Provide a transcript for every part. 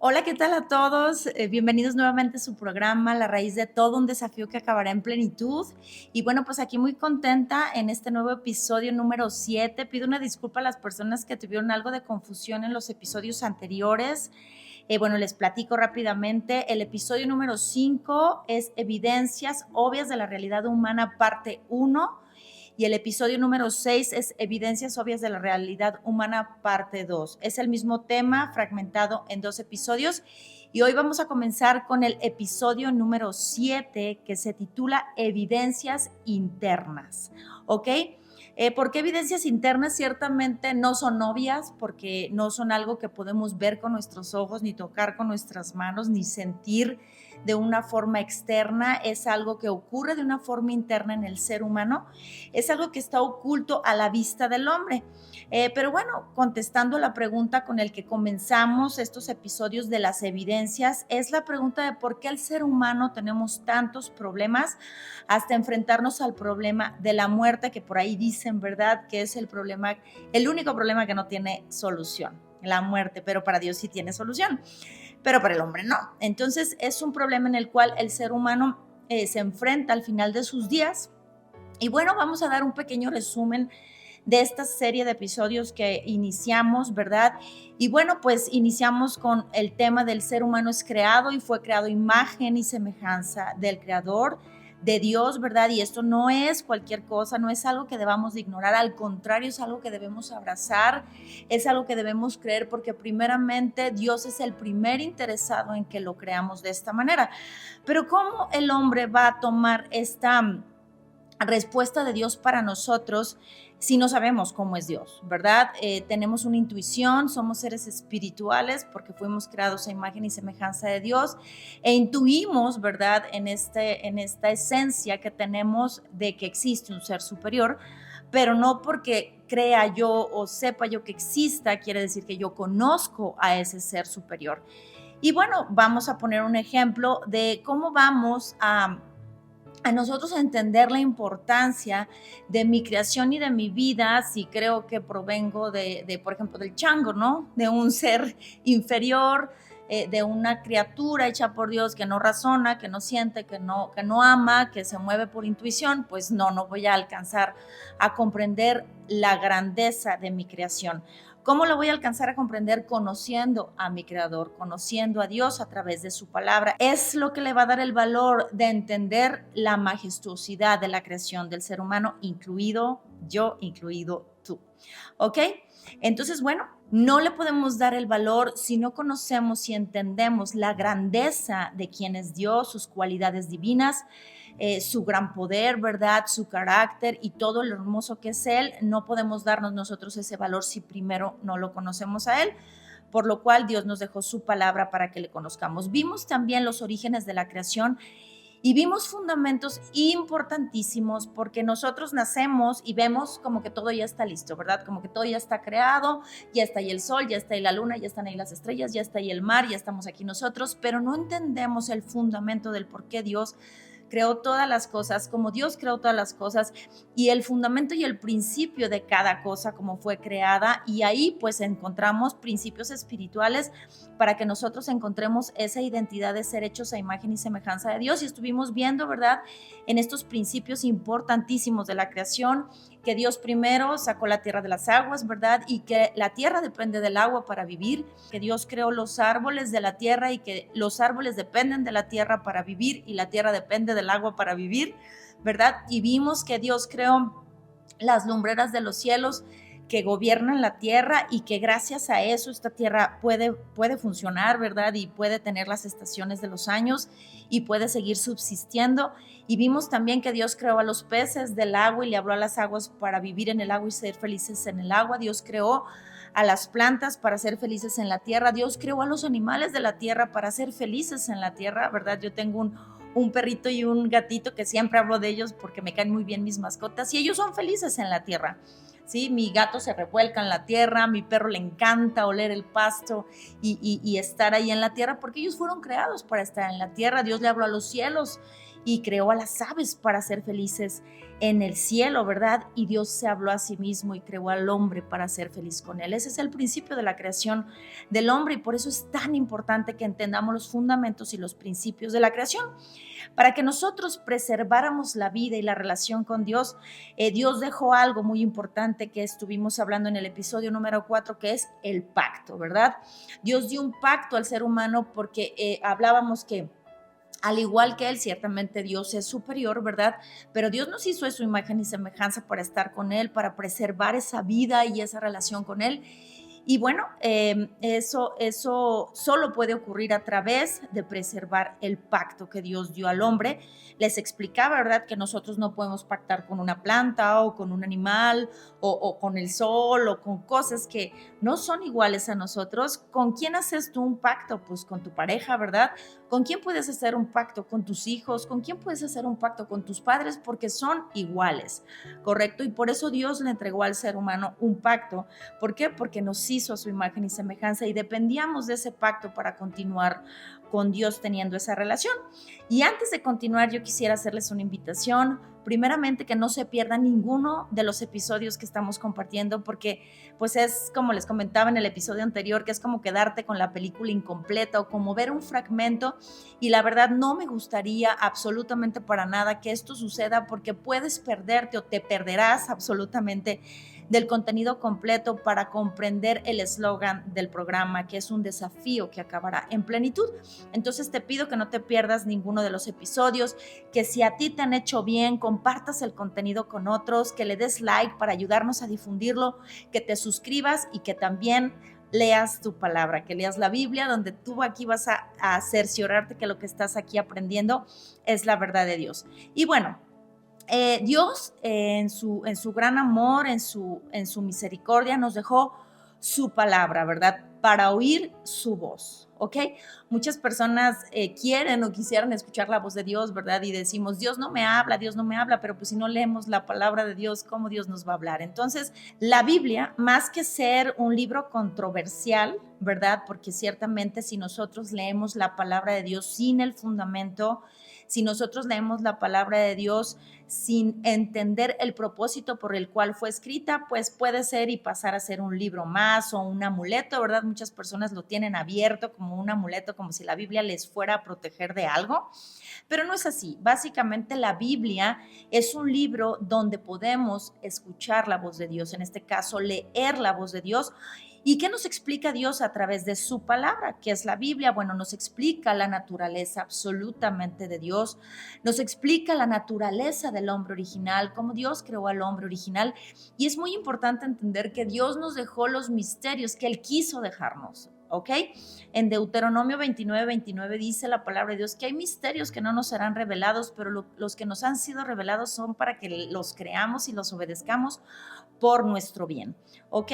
Hola, ¿qué tal a todos? Bienvenidos nuevamente a su programa, La Raíz de Todo, un desafío que acabará en plenitud. Y bueno, pues aquí muy contenta en este nuevo episodio número 7. Pido una disculpa a las personas que tuvieron algo de confusión en los episodios anteriores. Bueno, les platico rápidamente. El episodio número 5 es Evidencias obvias de la realidad humana, parte uno. Y el episodio número 6 es Evidencias obvias de la realidad humana, parte 2. Es el mismo tema fragmentado en dos episodios y hoy vamos a comenzar con el episodio número 7 que se titula Evidencias internas. ¿Ok? ¿Por qué evidencias internas? Ciertamente no son obvias porque no son algo que podemos ver con nuestros ojos, ni tocar con nuestras manos, ni sentir de una forma externa. Es algo que ocurre de una forma interna en el ser humano. Es algo que está oculto a la vista del hombre. Pero bueno, contestando la pregunta con el que comenzamos estos episodios de las evidencias, es la pregunta de por qué el ser humano tenemos tantos problemas hasta enfrentarnos al problema de la muerte, que por ahí dicen, ¿verdad?, que es el problema, el único problema que no tiene solución, la muerte, pero para Dios sí tiene solución, pero para el hombre no. Entonces es un problema en el cual el ser humano se enfrenta al final de sus días. Y bueno, vamos a dar un pequeño resumen de esta serie de episodios que iniciamos, ¿verdad? Y bueno, pues iniciamos con el tema del ser humano es creado y fue creado imagen y semejanza del Creador, de Dios, ¿verdad? Y esto no es cualquier cosa, no es algo que debamos de ignorar, al contrario, es algo que debemos abrazar, es algo que debemos creer porque primeramente Dios es el primer interesado en que lo creamos de esta manera. Pero ¿cómo el hombre va a tomar esta respuesta de Dios para nosotros si no sabemos cómo es Dios, ¿verdad? Tenemos una intuición, somos seres espirituales porque fuimos creados a imagen y semejanza de Dios e intuimos, ¿verdad?, en esta esencia que tenemos de que existe un ser superior, pero no porque crea yo o sepa yo que exista, quiere decir que yo conozco a ese ser superior. Y bueno, vamos a poner un ejemplo de cómo vamos a nosotros entender la importancia de mi creación y de mi vida, si creo que provengo por ejemplo, del chango, ¿no? De un ser inferior, de una criatura hecha por Dios que no razona, que no siente, que no ama, que se mueve por intuición, pues no voy a alcanzar a comprender la grandeza de mi creación. ¿Cómo lo voy a alcanzar a comprender? Conociendo a mi creador, conociendo a Dios a través de su palabra. Es lo que le va a dar el valor de entender la majestuosidad de la creación del ser humano, incluido yo, incluido tú. ¿Ok? Entonces, bueno, no le podemos dar el valor si no conocemos y entendemos la grandeza de quién es Dios, sus cualidades divinas, su gran poder, ¿verdad? Su carácter y todo lo hermoso que es Él. No podemos darnos nosotros ese valor si primero no lo conocemos a Él, por lo cual Dios nos dejó su palabra para que le conozcamos. Vimos también los orígenes de la creación y vimos fundamentos importantísimos porque nosotros nacemos y vemos como que todo ya está listo, ¿verdad? Como que todo ya está creado, ya está ahí el sol, ya está ahí la luna, ya están ahí las estrellas, ya está ahí el mar, ya estamos aquí nosotros, pero no entendemos el fundamento del por qué Dios creó todas las cosas, como Dios creó todas las cosas y el fundamento y el principio de cada cosa como fue creada, y ahí pues encontramos principios espirituales para que nosotros encontremos esa identidad de ser hechos a imagen y semejanza de Dios. Y estuvimos viendo, ¿verdad?, en estos principios importantísimos de la creación, que Dios primero sacó la tierra de las aguas, ¿verdad? Y que la tierra depende del agua para vivir, que Dios creó los árboles de la tierra y que los árboles dependen de la tierra para vivir y la tierra depende del agua para vivir, ¿verdad? Y vimos que Dios creó las lumbreras de los cielos que gobiernan la tierra y que gracias a eso esta tierra puede funcionar, ¿verdad? Y puede tener las estaciones de los años y puede seguir subsistiendo. Y vimos también que Dios creó a los peces del agua y le habló a las aguas para vivir en el agua y ser felices en el agua. Dios creó a las plantas para ser felices en la tierra. Dios creó a los animales de la tierra para ser felices en la tierra, ¿verdad? Yo tengo un perrito y un gatito que siempre hablo de ellos porque me caen muy bien mis mascotas y ellos son felices en la tierra. ¿Sí? Mi gato se revuelca en la tierra, a mi perro le encanta oler el pasto y estar ahí en la tierra porque ellos fueron creados para estar en la tierra. Dios le habló a los cielos y creó a las aves para ser felices en el cielo, ¿verdad? Y Dios se habló a sí mismo y creó al hombre para ser feliz con él. Ese es el principio de la creación del hombre y por eso es tan importante que entendamos los fundamentos y los principios de la creación. Para que nosotros preserváramos la vida y la relación con Dios, Dios dejó algo muy importante que estuvimos hablando en el episodio número 4, que es el pacto, ¿verdad? Dios dio un pacto al ser humano porque hablábamos que al igual que Él, ciertamente Dios es superior, ¿verdad? Pero Dios nos hizo a su imagen y semejanza para estar con Él, para preservar esa vida y esa relación con Él. Y bueno, eso solo puede ocurrir a través de preservar el pacto que Dios dio al hombre. Les explicaba, ¿verdad?, que nosotros no podemos pactar con una planta o con un animal o con el sol o con cosas que no son iguales a nosotros. ¿Con quién haces tú un pacto? Pues con tu pareja, ¿verdad? ¿Con quién puedes hacer un pacto? Con tus hijos. ¿Con quién puedes hacer un pacto? Con tus padres, porque son iguales, ¿correcto? Y por eso Dios le entregó al ser humano un pacto. ¿Por qué? Porque nos hizo a su imagen y semejanza y dependíamos de ese pacto para continuar con Dios teniendo esa relación. Y antes de continuar, yo quisiera hacerles una invitación. Primeramente, que no se pierdan ninguno de los episodios que estamos compartiendo, porque pues es como les comentaba en el episodio anterior, que es como quedarte con la película incompleta o como ver un fragmento, y la verdad no me gustaría absolutamente para nada que esto suceda, porque puedes perderte o te perderás absolutamente del contenido completo para comprender el eslogan del programa, que es un desafío que acabará en plenitud. Entonces te pido que no te pierdas ninguno de los episodios, que si a ti te han hecho bien, compartas el contenido con otros, que le des like para ayudarnos a difundirlo, que te suscribas y que también leas tu palabra, que leas la Biblia, donde tú aquí vas a cerciorarte que lo que estás aquí aprendiendo es la verdad de Dios. Y bueno, Dios en su gran amor, en su misericordia, nos dejó su palabra, ¿verdad? Para oír su voz, ¿ok? Muchas personas quieren o quisieran escuchar la voz de Dios, ¿verdad? Y decimos, Dios no me habla, pero pues si no leemos la palabra de Dios, ¿cómo Dios nos va a hablar? Entonces, la Biblia, más que ser un libro controversial, ¿verdad? Porque ciertamente si nosotros leemos la palabra de Dios sin el fundamento, si nosotros leemos la palabra de Dios sin entender el propósito por el cual fue escrita, pues puede ser y pasar a ser un libro más o un amuleto, ¿verdad? Muchas personas lo tienen abierto como un amuleto, como si la Biblia les fuera a proteger de algo, pero no es así. Básicamente la Biblia es un libro donde podemos escuchar la voz de Dios, en este caso leer la voz de Dios. ¿Y qué nos explica Dios a través de su palabra? ¿Qué es la Biblia? Bueno, nos explica la naturaleza absolutamente de Dios, nos explica la naturaleza del hombre original, cómo Dios creó al hombre original. Y es muy importante entender que Dios nos dejó los misterios que Él quiso dejarnos. ¿Ok? En Deuteronomio 29 dice la palabra de Dios que hay misterios que no nos serán revelados, pero los que nos han sido revelados son para que los creamos y los obedezcamos por nuestro bien. ¿Ok?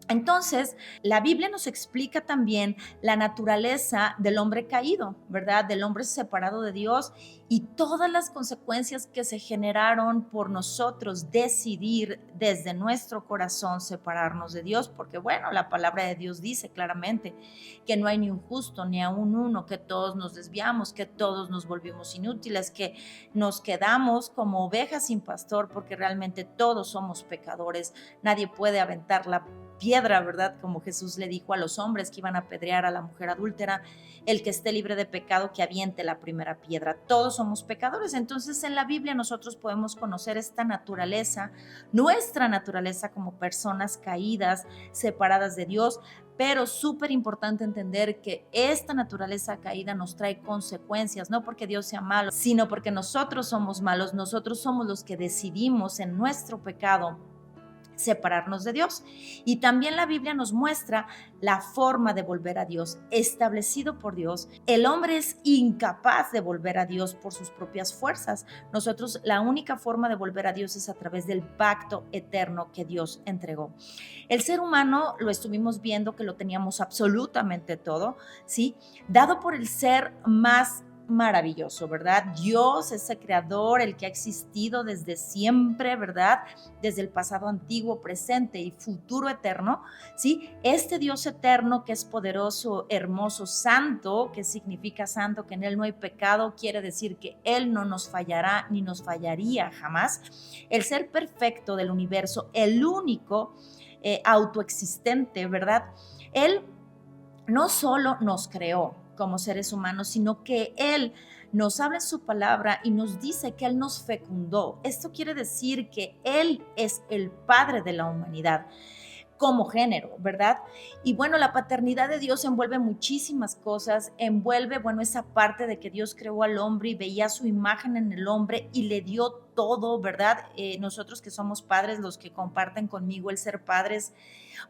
Entonces, la Biblia nos explica también la naturaleza del hombre caído, ¿verdad? Del hombre separado de Dios y todas las consecuencias que se generaron por nosotros decidir desde nuestro corazón separarnos de Dios, porque bueno, la palabra de Dios dice claramente que no hay ni un justo, ni aun uno, que todos nos desviamos, que todos nos volvimos inútiles, que nos quedamos como ovejas sin pastor, porque realmente todos somos pecadores. Nadie puede aventar la piedra, ¿verdad? Como Jesús le dijo a los hombres que iban a apedrear a la mujer adúltera, el que esté libre de pecado que aviente la primera piedra. Todos somos pecadores. Entonces en la Biblia nosotros podemos conocer esta naturaleza, nuestra naturaleza como personas caídas, separadas de Dios, pero súper importante entender que esta naturaleza caída nos trae consecuencias, no porque Dios sea malo, sino porque nosotros somos malos, nosotros somos los que decidimos en nuestro pecado separarnos de Dios. Y también la Biblia nos muestra la forma de volver a Dios, establecido por Dios. El hombre es incapaz de volver a Dios por sus propias fuerzas. Nosotros, la única forma de volver a Dios es a través del pacto eterno que Dios entregó. El ser humano, lo estuvimos viendo que lo teníamos absolutamente todo, ¿sí? Dado por el ser más maravilloso, ¿verdad? Dios, ese creador, el que ha existido desde siempre, ¿verdad? Desde el pasado antiguo, presente y futuro eterno, ¿sí? Este Dios eterno que es poderoso, hermoso, santo, que significa santo, que en él no hay pecado, quiere decir que él no nos fallará ni nos fallaría jamás. El ser perfecto del universo, el único autoexistente, ¿verdad? Él no solo nos creó como seres humanos, sino que Él nos habla en su palabra y nos dice que Él nos fecundó. Esto quiere decir que Él es el Padre de la humanidad como género, ¿verdad? Y bueno, la paternidad de Dios envuelve muchísimas cosas, envuelve, bueno, esa parte de que Dios creó al hombre y veía su imagen en el hombre y le dio todo, ¿verdad? Nosotros que somos padres, los que comparten conmigo el ser padres,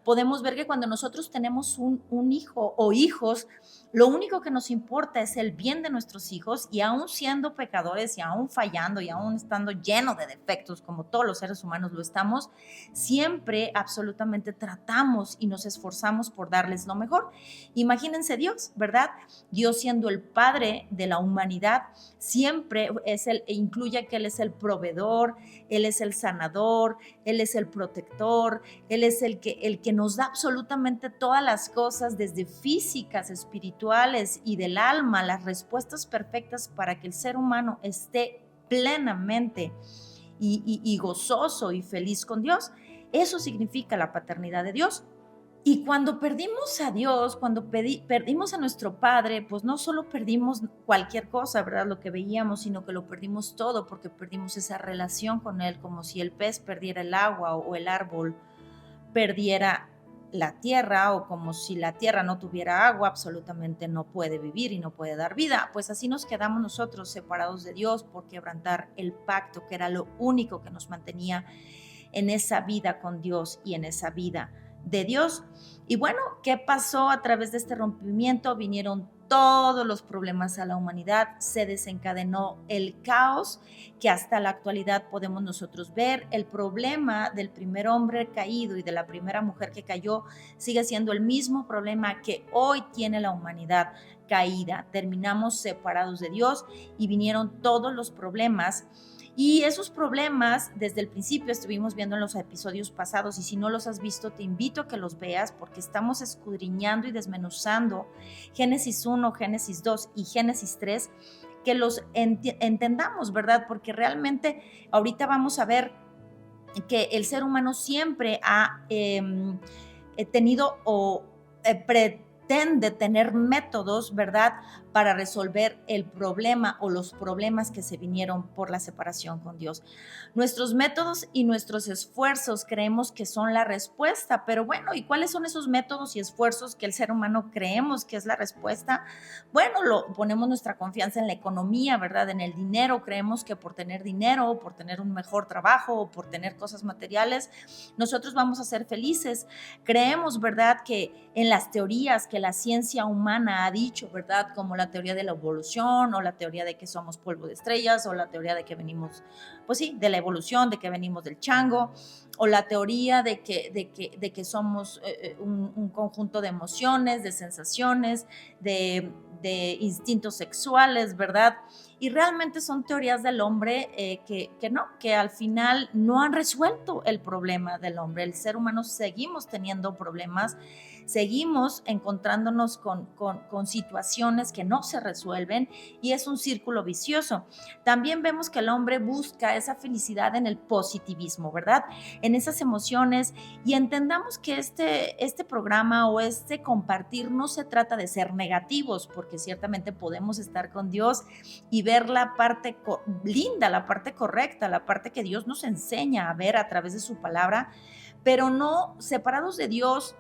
podemos ver que cuando nosotros tenemos un hijo o hijos, lo único que nos importa es el bien de nuestros hijos y aún siendo pecadores y aún fallando y aún estando lleno de defectos como todos los seres humanos lo estamos, siempre absolutamente tratamos y nos esforzamos por darles lo mejor. Imagínense Dios, ¿verdad? Dios siendo el Padre de la humanidad, siempre incluye que Él es el proveedor, Él es el sanador, Él es el protector, Él es el que nos da absolutamente todas las cosas, desde físicas, espirituales y del alma, las respuestas perfectas para que el ser humano esté plenamente y gozoso y feliz con Dios. Eso significa la paternidad de Dios. Y cuando perdimos a Dios, cuando perdimos a nuestro Padre, pues no solo perdimos cualquier cosa, ¿verdad? Lo que veíamos, sino que lo perdimos todo, porque perdimos esa relación con Él, como si el pez perdiera el agua o el árbol perdiera la tierra, o como si la tierra no tuviera agua, absolutamente no puede vivir y no puede dar vida. Pues así nos quedamos nosotros separados de Dios por quebrantar el pacto, que era lo único que nos mantenía en esa vida con Dios y en esa vida de Dios. Y bueno, ¿qué pasó a través de este rompimiento? Vinieron todos los problemas a la humanidad, se desencadenó el caos que hasta la actualidad podemos nosotros ver. El problema del primer hombre caído y de la primera mujer que cayó sigue siendo el mismo problema que hoy tiene la humanidad caída. Terminamos separados de Dios y vinieron todos los problemas. Y esos problemas, desde el principio estuvimos viendo en los episodios pasados, y si no los has visto, te invito a que los veas, porque estamos escudriñando y desmenuzando Génesis 1, Génesis 2 y Génesis 3, que los entendamos, ¿verdad? Porque realmente ahorita vamos a ver que el ser humano siempre ha tenido o pretende tener métodos, ¿verdad?, para resolver el problema o los problemas que se vinieron por la separación con Dios. Nuestros métodos y nuestros esfuerzos creemos que son la respuesta, pero bueno, ¿y cuáles son esos métodos y esfuerzos que el ser humano creemos que es la respuesta? Bueno, ponemos nuestra confianza en la economía, ¿verdad?, en el dinero. Creemos que por tener dinero, por tener un mejor trabajo o por tener cosas materiales, nosotros vamos a ser felices. Creemos, ¿verdad?, que en las teorías que la ciencia humana ha dicho, ¿verdad?, como la teoría de la evolución, o la teoría de que somos polvo de estrellas, o la teoría de que venimos, pues sí, de la evolución, de que venimos del chango, o la teoría de que somos un conjunto de emociones, de sensaciones, de instintos sexuales, ¿verdad? Y realmente son teorías del hombre que al final no han resuelto el problema del hombre. El ser humano seguimos teniendo problemas, seguimos encontrándonos con situaciones que no se resuelven, y es un círculo vicioso. También vemos que el hombre busca esa felicidad en el positivismo, ¿verdad?, en esas emociones, y entendamos que este programa o este compartir no se trata de ser negativos, porque ciertamente podemos estar con Dios y ver la parte linda, la parte correcta, la parte que Dios nos enseña a ver a través de su palabra, pero no separados de Dios.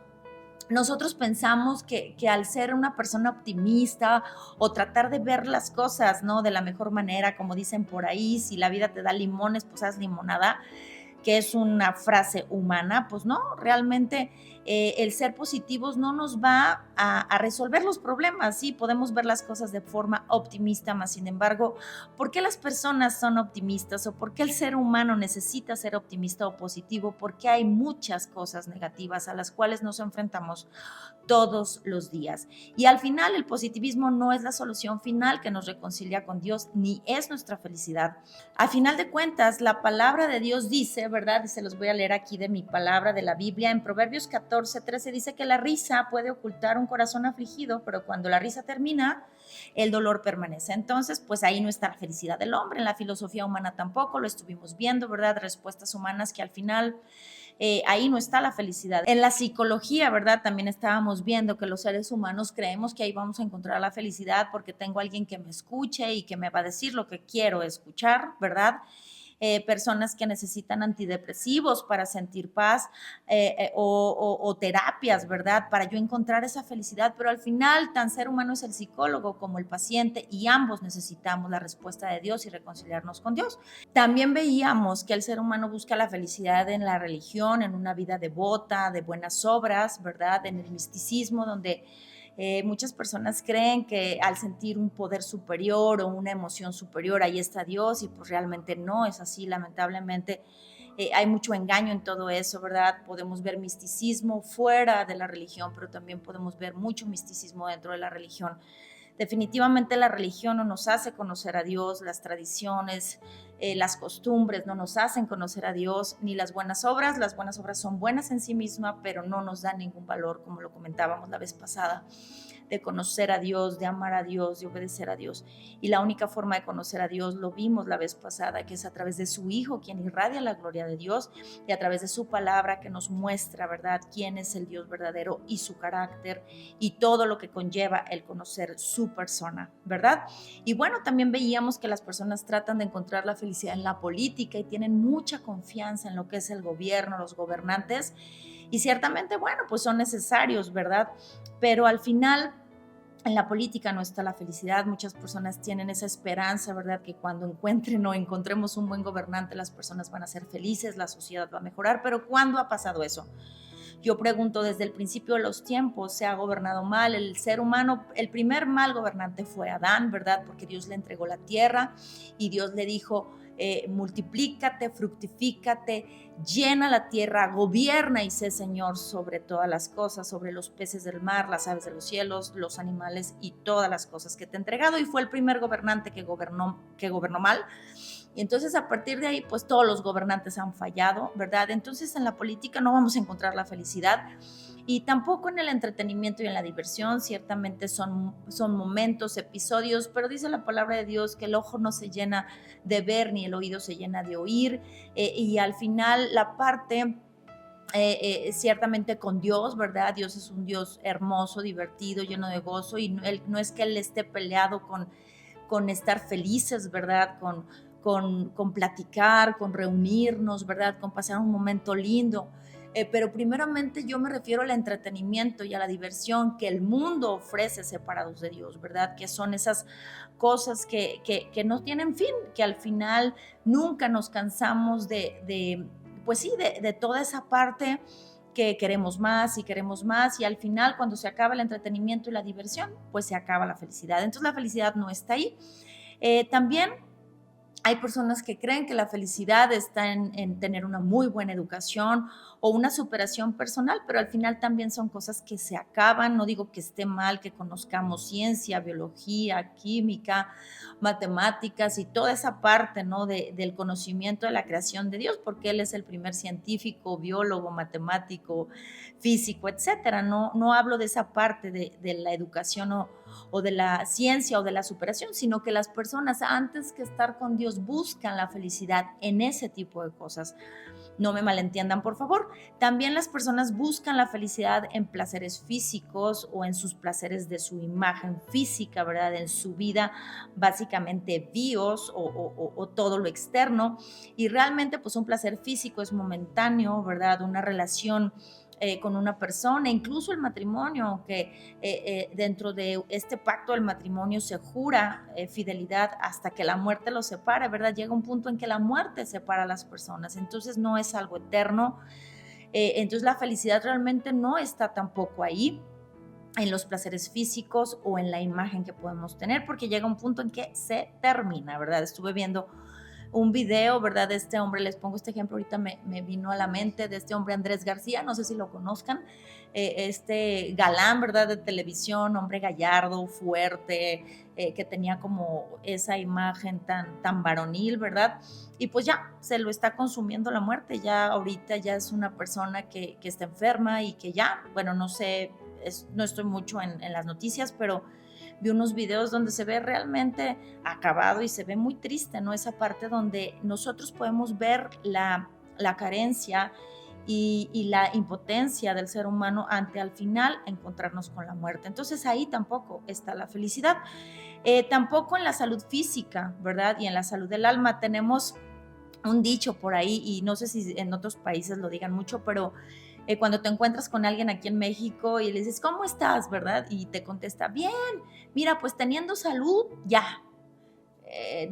Nosotros pensamos que al ser una persona optimista o tratar de ver las cosas, ¿no?, de la mejor manera, como dicen por ahí, si la vida te da limones, pues haz limonada. que es una frase humana, pues no, realmente el ser positivos no nos va a resolver los problemas, sí, podemos ver las cosas de forma optimista, más sin embargo, ¿por qué las personas son optimistas o por qué el ser humano necesita ser optimista o positivo? Porque hay muchas cosas negativas a las cuales nos enfrentamos todos los días. Y al final el positivismo no es la solución final que nos reconcilia con Dios, ni es nuestra felicidad. Al final de cuentas, la palabra de Dios dice, ¿verdad? Y se los voy a leer aquí de mi palabra de la Biblia. En Proverbios 14:13 dice que la risa puede ocultar un corazón afligido, pero cuando la risa termina, el dolor permanece. Entonces, pues ahí no está la felicidad del hombre. En la filosofía humana tampoco, lo estuvimos viendo, ¿verdad? Respuestas humanas que al final ahí no está la felicidad. En la psicología, ¿verdad? También estábamos viendo que los seres humanos creemos que ahí vamos a encontrar la felicidad porque tengo a alguien que me escuche y que me va a decir lo que quiero escuchar, ¿verdad? Personas que necesitan antidepresivos para sentir paz o terapias, ¿verdad? Para yo encontrar esa felicidad, pero al final tan ser humano es el psicólogo como el paciente y ambos necesitamos la respuesta de Dios y reconciliarnos con Dios. También veíamos que el ser humano busca la felicidad en la religión, en una vida devota, de buenas obras, ¿verdad? En el misticismo, donde muchas personas creen que al sentir un poder superior o una emoción superior, ahí está Dios, y pues realmente no es así, lamentablemente. Hay mucho engaño en todo eso, ¿verdad? Podemos ver misticismo fuera de la religión, pero también podemos ver mucho misticismo dentro de la religión. Definitivamente la religión no nos hace conocer a Dios, las tradiciones, las costumbres no nos hacen conocer a Dios, ni las buenas obras. Las buenas obras son buenas en sí mismas, pero no nos dan ningún valor, como lo comentábamos la vez pasada, de conocer a Dios, de amar a Dios, de obedecer a Dios. Y la única forma de conocer a Dios, lo vimos la vez pasada, que es a través de su Hijo, quien irradia la gloria de Dios, y a través de su palabra que nos muestra, ¿verdad?, quién es el Dios verdadero y su carácter y todo lo que conlleva el conocer su persona, ¿verdad? Y bueno, también veíamos que las personas tratan de encontrar la felicidad en la política y tienen mucha confianza en lo que es el gobierno, los gobernantes, y ciertamente, bueno, pues son necesarios, ¿verdad? Pero al final en la política no está la felicidad. Muchas personas tienen esa esperanza, ¿verdad? Que cuando encuentren o encontremos un buen gobernante, las personas van a ser felices, la sociedad va a mejorar. Pero ¿cuándo ha pasado eso? Yo pregunto, desde el principio de los tiempos se ha gobernado mal el ser humano. El primer mal gobernante fue Adán, ¿verdad? Porque Dios le entregó la tierra y Dios le dijo, multiplícate, fructifícate, llena la tierra, gobierna y sé Señor sobre todas las cosas, sobre los peces del mar, las aves de los cielos, los animales y todas las cosas que te he entregado. Y fue el primer gobernante que gobernó mal. Y entonces a partir de ahí, pues todos los gobernantes han fallado, ¿verdad? Entonces en la política no vamos a encontrar la felicidad y tampoco en el entretenimiento y en la diversión. Ciertamente son momentos, episodios, pero dice la palabra de Dios que el ojo no se llena de ver ni el oído se llena de oír, y al final la parte ciertamente con Dios, ¿verdad? Dios es un Dios hermoso, divertido, lleno de gozo, y no es que Él esté peleado con estar felices, ¿verdad? Con platicar, con reunirnos, ¿verdad? Con pasar un momento lindo. Pero primeramente yo me refiero al entretenimiento y a la diversión que el mundo ofrece separados de Dios, ¿verdad? Que son esas cosas que no tienen fin, que al final nunca nos cansamos pues sí, de toda esa parte que queremos más y al final cuando se acaba el entretenimiento y la diversión, pues se acaba la felicidad. Entonces la felicidad no está ahí. También hay personas que creen que la felicidad está en tener una muy buena educación o una superación personal, pero al final también son cosas que se acaban. No digo que esté mal que conozcamos ciencia, biología, química, matemáticas y toda esa parte, ¿no? Del conocimiento de la creación de Dios, porque Él es el primer científico, biólogo, matemático, físico, etcétera. No hablo de esa parte de la educación o de la ciencia o de la superación, sino que las personas antes que estar con Dios buscan la felicidad en ese tipo de cosas. No me malentiendan, por favor. También las personas buscan la felicidad en placeres físicos o en sus placeres de su imagen física, ¿verdad? En su vida básicamente bios o todo lo externo. Y realmente pues un placer físico es momentáneo, ¿verdad? Una relación con una persona, incluso el matrimonio, que dentro de este pacto del matrimonio se jura fidelidad hasta que la muerte los separe, ¿verdad? Llega un punto en que la muerte separa a las personas, entonces no es algo eterno, entonces la felicidad realmente no está tampoco ahí en los placeres físicos o en la imagen que podemos tener, porque llega un punto en que se termina, ¿verdad? Estuve viendo un video, ¿verdad? De este hombre, les pongo este ejemplo, ahorita me vino a la mente, de este hombre Andrés García, no sé si lo conozcan, este galán, ¿verdad? De televisión, hombre gallardo, fuerte, que tenía como esa imagen tan varonil, ¿verdad? Y pues ya se lo está consumiendo la muerte, ya ahorita ya es una persona que está enferma y que ya, bueno, no sé, no estoy mucho en las noticias, pero vi unos videos donde se ve realmente acabado y se ve muy triste, ¿no? Esa parte donde nosotros podemos ver la carencia y la impotencia del ser humano ante al final encontrarnos con la muerte. Entonces ahí tampoco está la felicidad. Tampoco en la salud física, ¿verdad? Y en la salud del alma tenemos un dicho por ahí, y no sé si en otros países lo digan mucho, pero cuando te encuentras con alguien aquí en México y le dices, ¿cómo estás? ¿Verdad? Y te contesta, bien, mira, pues teniendo salud, ya,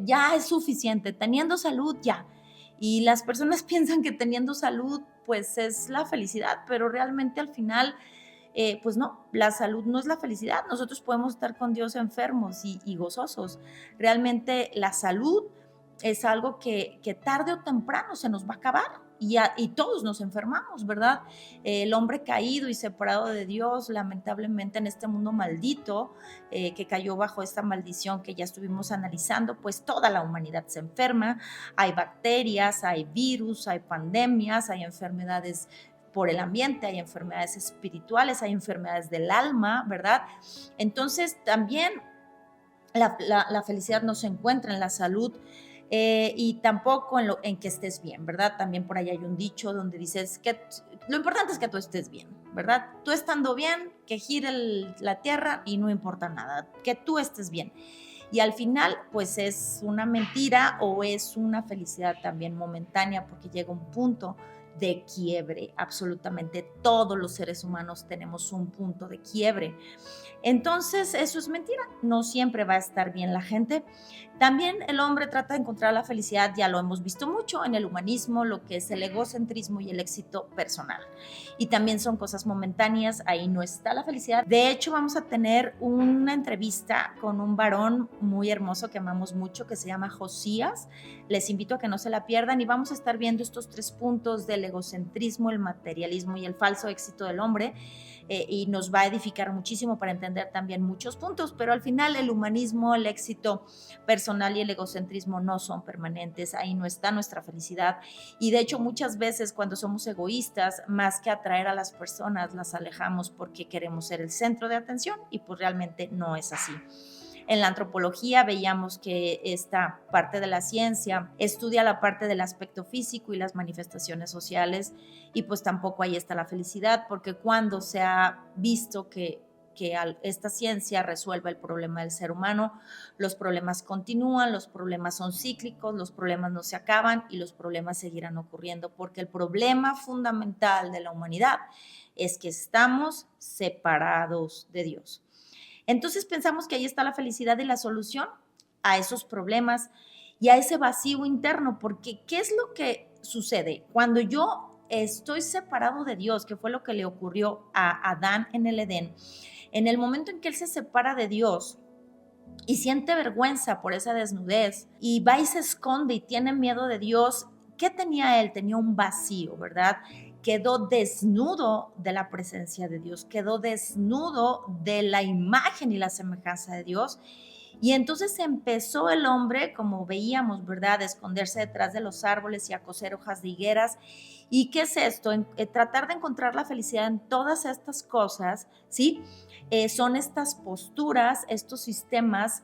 ya es suficiente, teniendo salud, ya. Y las personas piensan que teniendo salud, pues es la felicidad, pero realmente al final, pues no, la salud no es la felicidad. Nosotros podemos estar con Dios enfermos y gozosos. Realmente la salud es algo que tarde o temprano se nos va a acabar. Y todos nos enfermamos, ¿verdad? El hombre caído y separado de Dios, lamentablemente en este mundo maldito, que cayó bajo esta maldición que ya estuvimos analizando, pues toda la humanidad se enferma, hay bacterias, hay virus, hay pandemias, hay enfermedades por el ambiente, hay enfermedades espirituales, hay enfermedades del alma, ¿verdad? Entonces también la felicidad no se encuentra en la salud, y tampoco en que estés bien, ¿verdad? También por ahí hay un dicho donde dices que lo importante es que tú estés bien, ¿verdad? Tú estando bien, que gire la tierra y no importa nada, que tú estés bien. Y al final, pues es una mentira o es una felicidad también momentánea, porque llega un punto de quiebre. Absolutamente todos los seres humanos tenemos un punto de quiebre. Entonces, eso es mentira, no siempre va a estar bien la gente. También el hombre trata de encontrar la felicidad, ya lo hemos visto mucho en el humanismo, lo que es el egocentrismo y el éxito personal. Y también son cosas momentáneas, ahí no está la felicidad. De hecho, vamos a tener una entrevista con un varón muy hermoso que amamos mucho, que se llama Josías. Les invito a que no se la pierdan y vamos a estar viendo estos 3 puntos del egocentrismo, el materialismo y el falso éxito del hombre. Y nos va a edificar muchísimo para entender también muchos puntos, pero al final el humanismo, el éxito personal y el egocentrismo no son permanentes, ahí no está nuestra felicidad, y de hecho muchas veces cuando somos egoístas, más que atraer a las personas, las alejamos porque queremos ser el centro de atención y pues realmente no es así. En la antropología veíamos que esta parte de la ciencia estudia la parte del aspecto físico y las manifestaciones sociales, y pues tampoco ahí está la felicidad, porque cuando se ha visto que esta ciencia resuelva el problema del ser humano, los problemas continúan, los problemas son cíclicos, los problemas no se acaban y los problemas seguirán ocurriendo, porque el problema fundamental de la humanidad es que estamos separados de Dios. Entonces pensamos que ahí está la felicidad y la solución a esos problemas y a ese vacío interno, porque ¿qué es lo que sucede? Cuando yo estoy separado de Dios, que fue lo que le ocurrió a Adán en el Edén, en el momento en que él se separa de Dios y siente vergüenza por esa desnudez y va y se esconde y tiene miedo de Dios, ¿qué tenía él? Tenía un vacío, ¿verdad? Quedó desnudo de la presencia de Dios, quedó desnudo de la imagen y la semejanza de Dios. Y entonces empezó el hombre, como veíamos, ¿verdad?, a esconderse detrás de los árboles y a coser hojas de higueras. ¿Y qué es esto? Tratar de encontrar la felicidad en todas estas cosas, ¿sí? Son estas posturas, estos sistemas.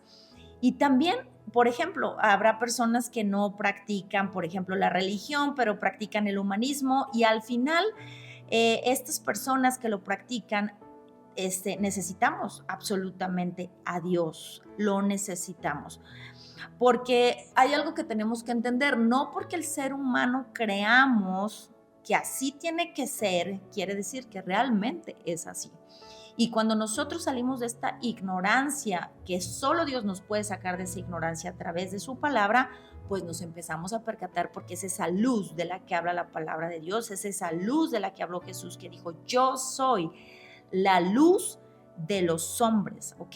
Y también, por ejemplo, habrá personas que no practican, por ejemplo, la religión, pero practican el humanismo, y al final estas personas que lo practican, necesitamos absolutamente a Dios, lo necesitamos. Porque hay algo que tenemos que entender, no porque el ser humano creamos que así tiene que ser, quiere decir que realmente es así. Y cuando nosotros salimos de esta ignorancia, que solo Dios nos puede sacar de esa ignorancia a través de su palabra, pues nos empezamos a percatar, porque es esa luz de la que habla la palabra de Dios, es esa luz de la que habló Jesús, que dijo, yo soy la luz de los hombres, ¿ok?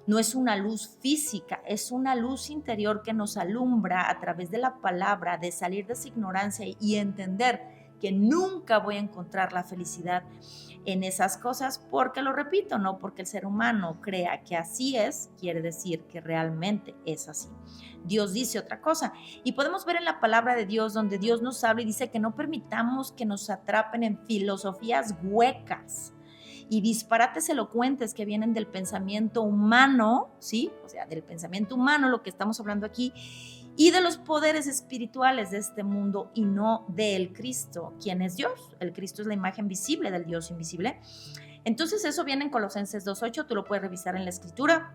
No es una luz física, es una luz interior que nos alumbra a través de la palabra, de salir de esa ignorancia y entender que nunca voy a encontrar la felicidad en esas cosas, porque lo repito, no porque el ser humano crea que así es, quiere decir que realmente es así. Dios dice otra cosa, y podemos ver en la palabra de Dios donde Dios nos habla y dice que no permitamos que nos atrapen en filosofías huecas y disparates elocuentes que vienen del pensamiento humano, ¿sí? O sea, del pensamiento humano, lo que estamos hablando aquí, y de los poderes espirituales de este mundo y no del Cristo, quien es Dios. El Cristo es la imagen visible del Dios invisible. Entonces eso viene en Colosenses 2:8, tú lo puedes revisar en la escritura.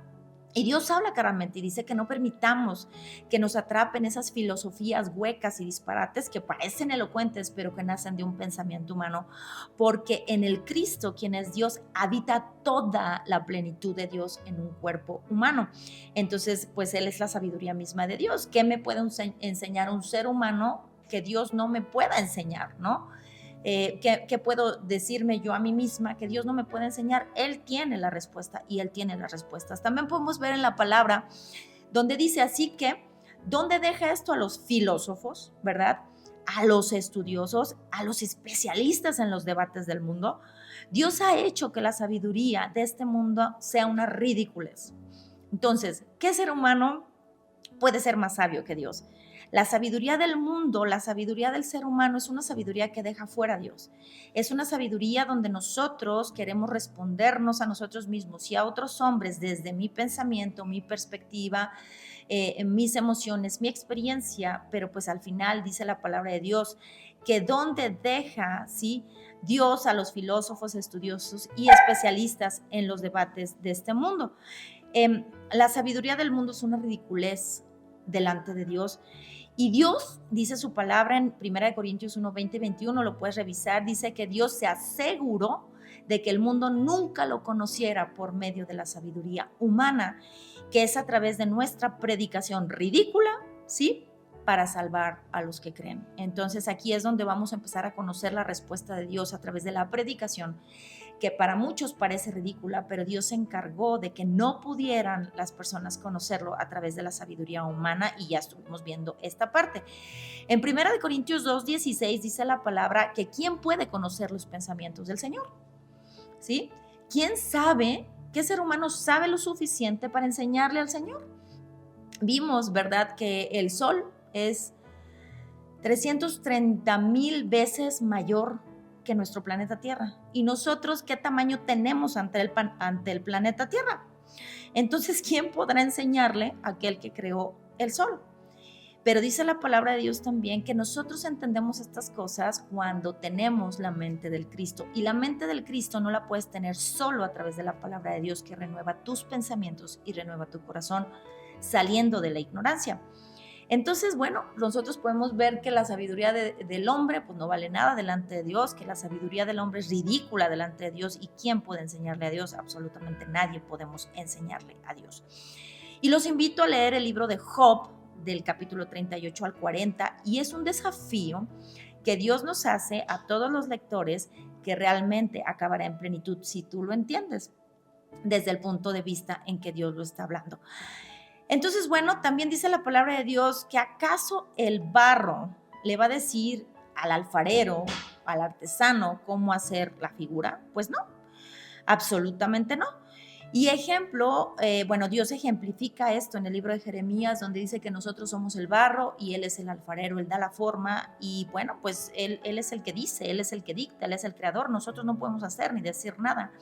Y Dios habla claramente y dice que no permitamos que nos atrapen esas filosofías huecas y disparates que parecen elocuentes, pero que nacen de un pensamiento humano, porque en el Cristo, quien es Dios, habita toda la plenitud de Dios en un cuerpo humano. Entonces, pues Él es la sabiduría misma de Dios. ¿Qué me puede enseñar un ser humano que Dios no me pueda enseñar, no? ¿Qué puedo decirme yo a mí misma que Dios no me puede enseñar? Él tiene la respuesta y Él tiene las respuestas. También podemos ver en la palabra donde dice así que, ¿dónde deja esto a los filósofos, verdad? A los estudiosos, a los especialistas en los debates del mundo. Dios ha hecho que la sabiduría de este mundo sea una ridiculez. Entonces, ¿qué ser humano puede ser más sabio que Dios? La sabiduría del mundo, la sabiduría del ser humano es una sabiduría que deja fuera a Dios. Es una sabiduría donde nosotros queremos respondernos a nosotros mismos y a otros hombres desde mi pensamiento, mi perspectiva, mis emociones, mi experiencia, pero pues al final dice la palabra de Dios que donde deja, ¿sí?, Dios a los filósofos, estudiosos y especialistas en los debates de este mundo. La sabiduría del mundo es una ridiculez delante de Dios. Y Dios, dice su palabra en 1 Corintios 1, 20 y 21, lo puedes revisar, dice que Dios se aseguró de que el mundo nunca lo conociera por medio de la sabiduría humana, que es a través de nuestra predicación ridícula, ¿sí?, para salvar a los que creen. Entonces aquí es donde vamos a empezar a conocer la respuesta de Dios a través de la predicación, que para muchos parece ridícula, pero Dios se encargó de que no pudieran las personas conocerlo a través de la sabiduría humana, y ya estuvimos viendo esta parte. En 1 Corintios 2:16 dice la palabra que ¿quién puede conocer los pensamientos del Señor? ¿Sí? ¿Quién sabe? ¿Qué ser humano sabe lo suficiente para enseñarle al Señor? Vimos, ¿verdad?, que el sol es 330,000 veces mayor que nuestro planeta Tierra. ¿Y nosotros qué tamaño tenemos ante el planeta Tierra? Entonces, ¿quién podrá enseñarle a aquel que creó el sol? Pero dice la palabra de Dios también que nosotros entendemos estas cosas cuando tenemos la mente del Cristo. Y la mente del Cristo no la puedes tener solo a través de la palabra de Dios, que renueva tus pensamientos y renueva tu corazón, saliendo de la ignorancia. Entonces, bueno, nosotros podemos ver que la sabiduría del hombre pues no vale nada delante de Dios, que la sabiduría del hombre es ridícula delante de Dios. ¿Y quién puede enseñarle a Dios? Absolutamente nadie podemos enseñarle a Dios. Y los invito a leer el libro de Job, del capítulo 38 al 40, y es un desafío que Dios nos hace a todos los lectores, que realmente acabará en plenitud si tú lo entiendes desde el punto de vista en que Dios lo está hablando. Entonces, bueno, también dice la palabra de Dios que ¿acaso el barro le va a decir al alfarero, al artesano, cómo hacer la figura? Pues no, absolutamente no. Y ejemplo, bueno, Dios ejemplifica esto en el libro de Jeremías, donde dice que nosotros somos el barro y Él es el alfarero, Él da la forma, y bueno, pues Él es el que dice, Él es el que dicta, Él es el creador, nosotros no podemos hacer ni decir nada.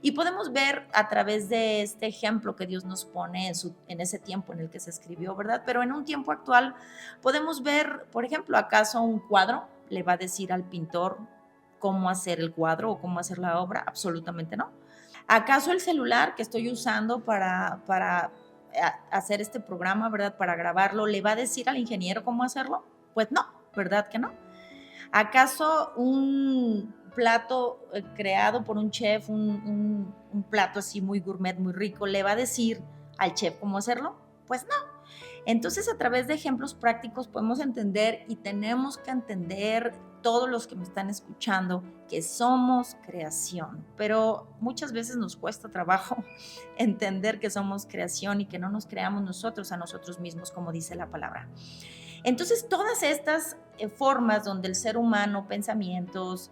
Y podemos ver a través de este ejemplo que Dios nos pone en ese tiempo en el que se escribió, ¿verdad? Pero en un tiempo actual podemos ver, por ejemplo, ¿acaso un cuadro le va a decir al pintor cómo hacer el cuadro o cómo hacer la obra? Absolutamente no. ¿Acaso el celular que estoy usando para hacer este programa, ¿verdad?, para grabarlo, le va a decir al ingeniero cómo hacerlo? Pues no, ¿verdad que no? ¿Acaso un plato creado por un chef, un plato así muy gourmet, muy rico, le va a decir al chef cómo hacerlo? Pues no. Entonces, a través de ejemplos prácticos podemos entender y tenemos que entender todos los que me están escuchando que somos creación, pero muchas veces nos cuesta trabajo entender que somos creación y que no nos creamos nosotros a nosotros mismos, como dice la palabra. Entonces, todas estas formas donde el ser humano, pensamientos,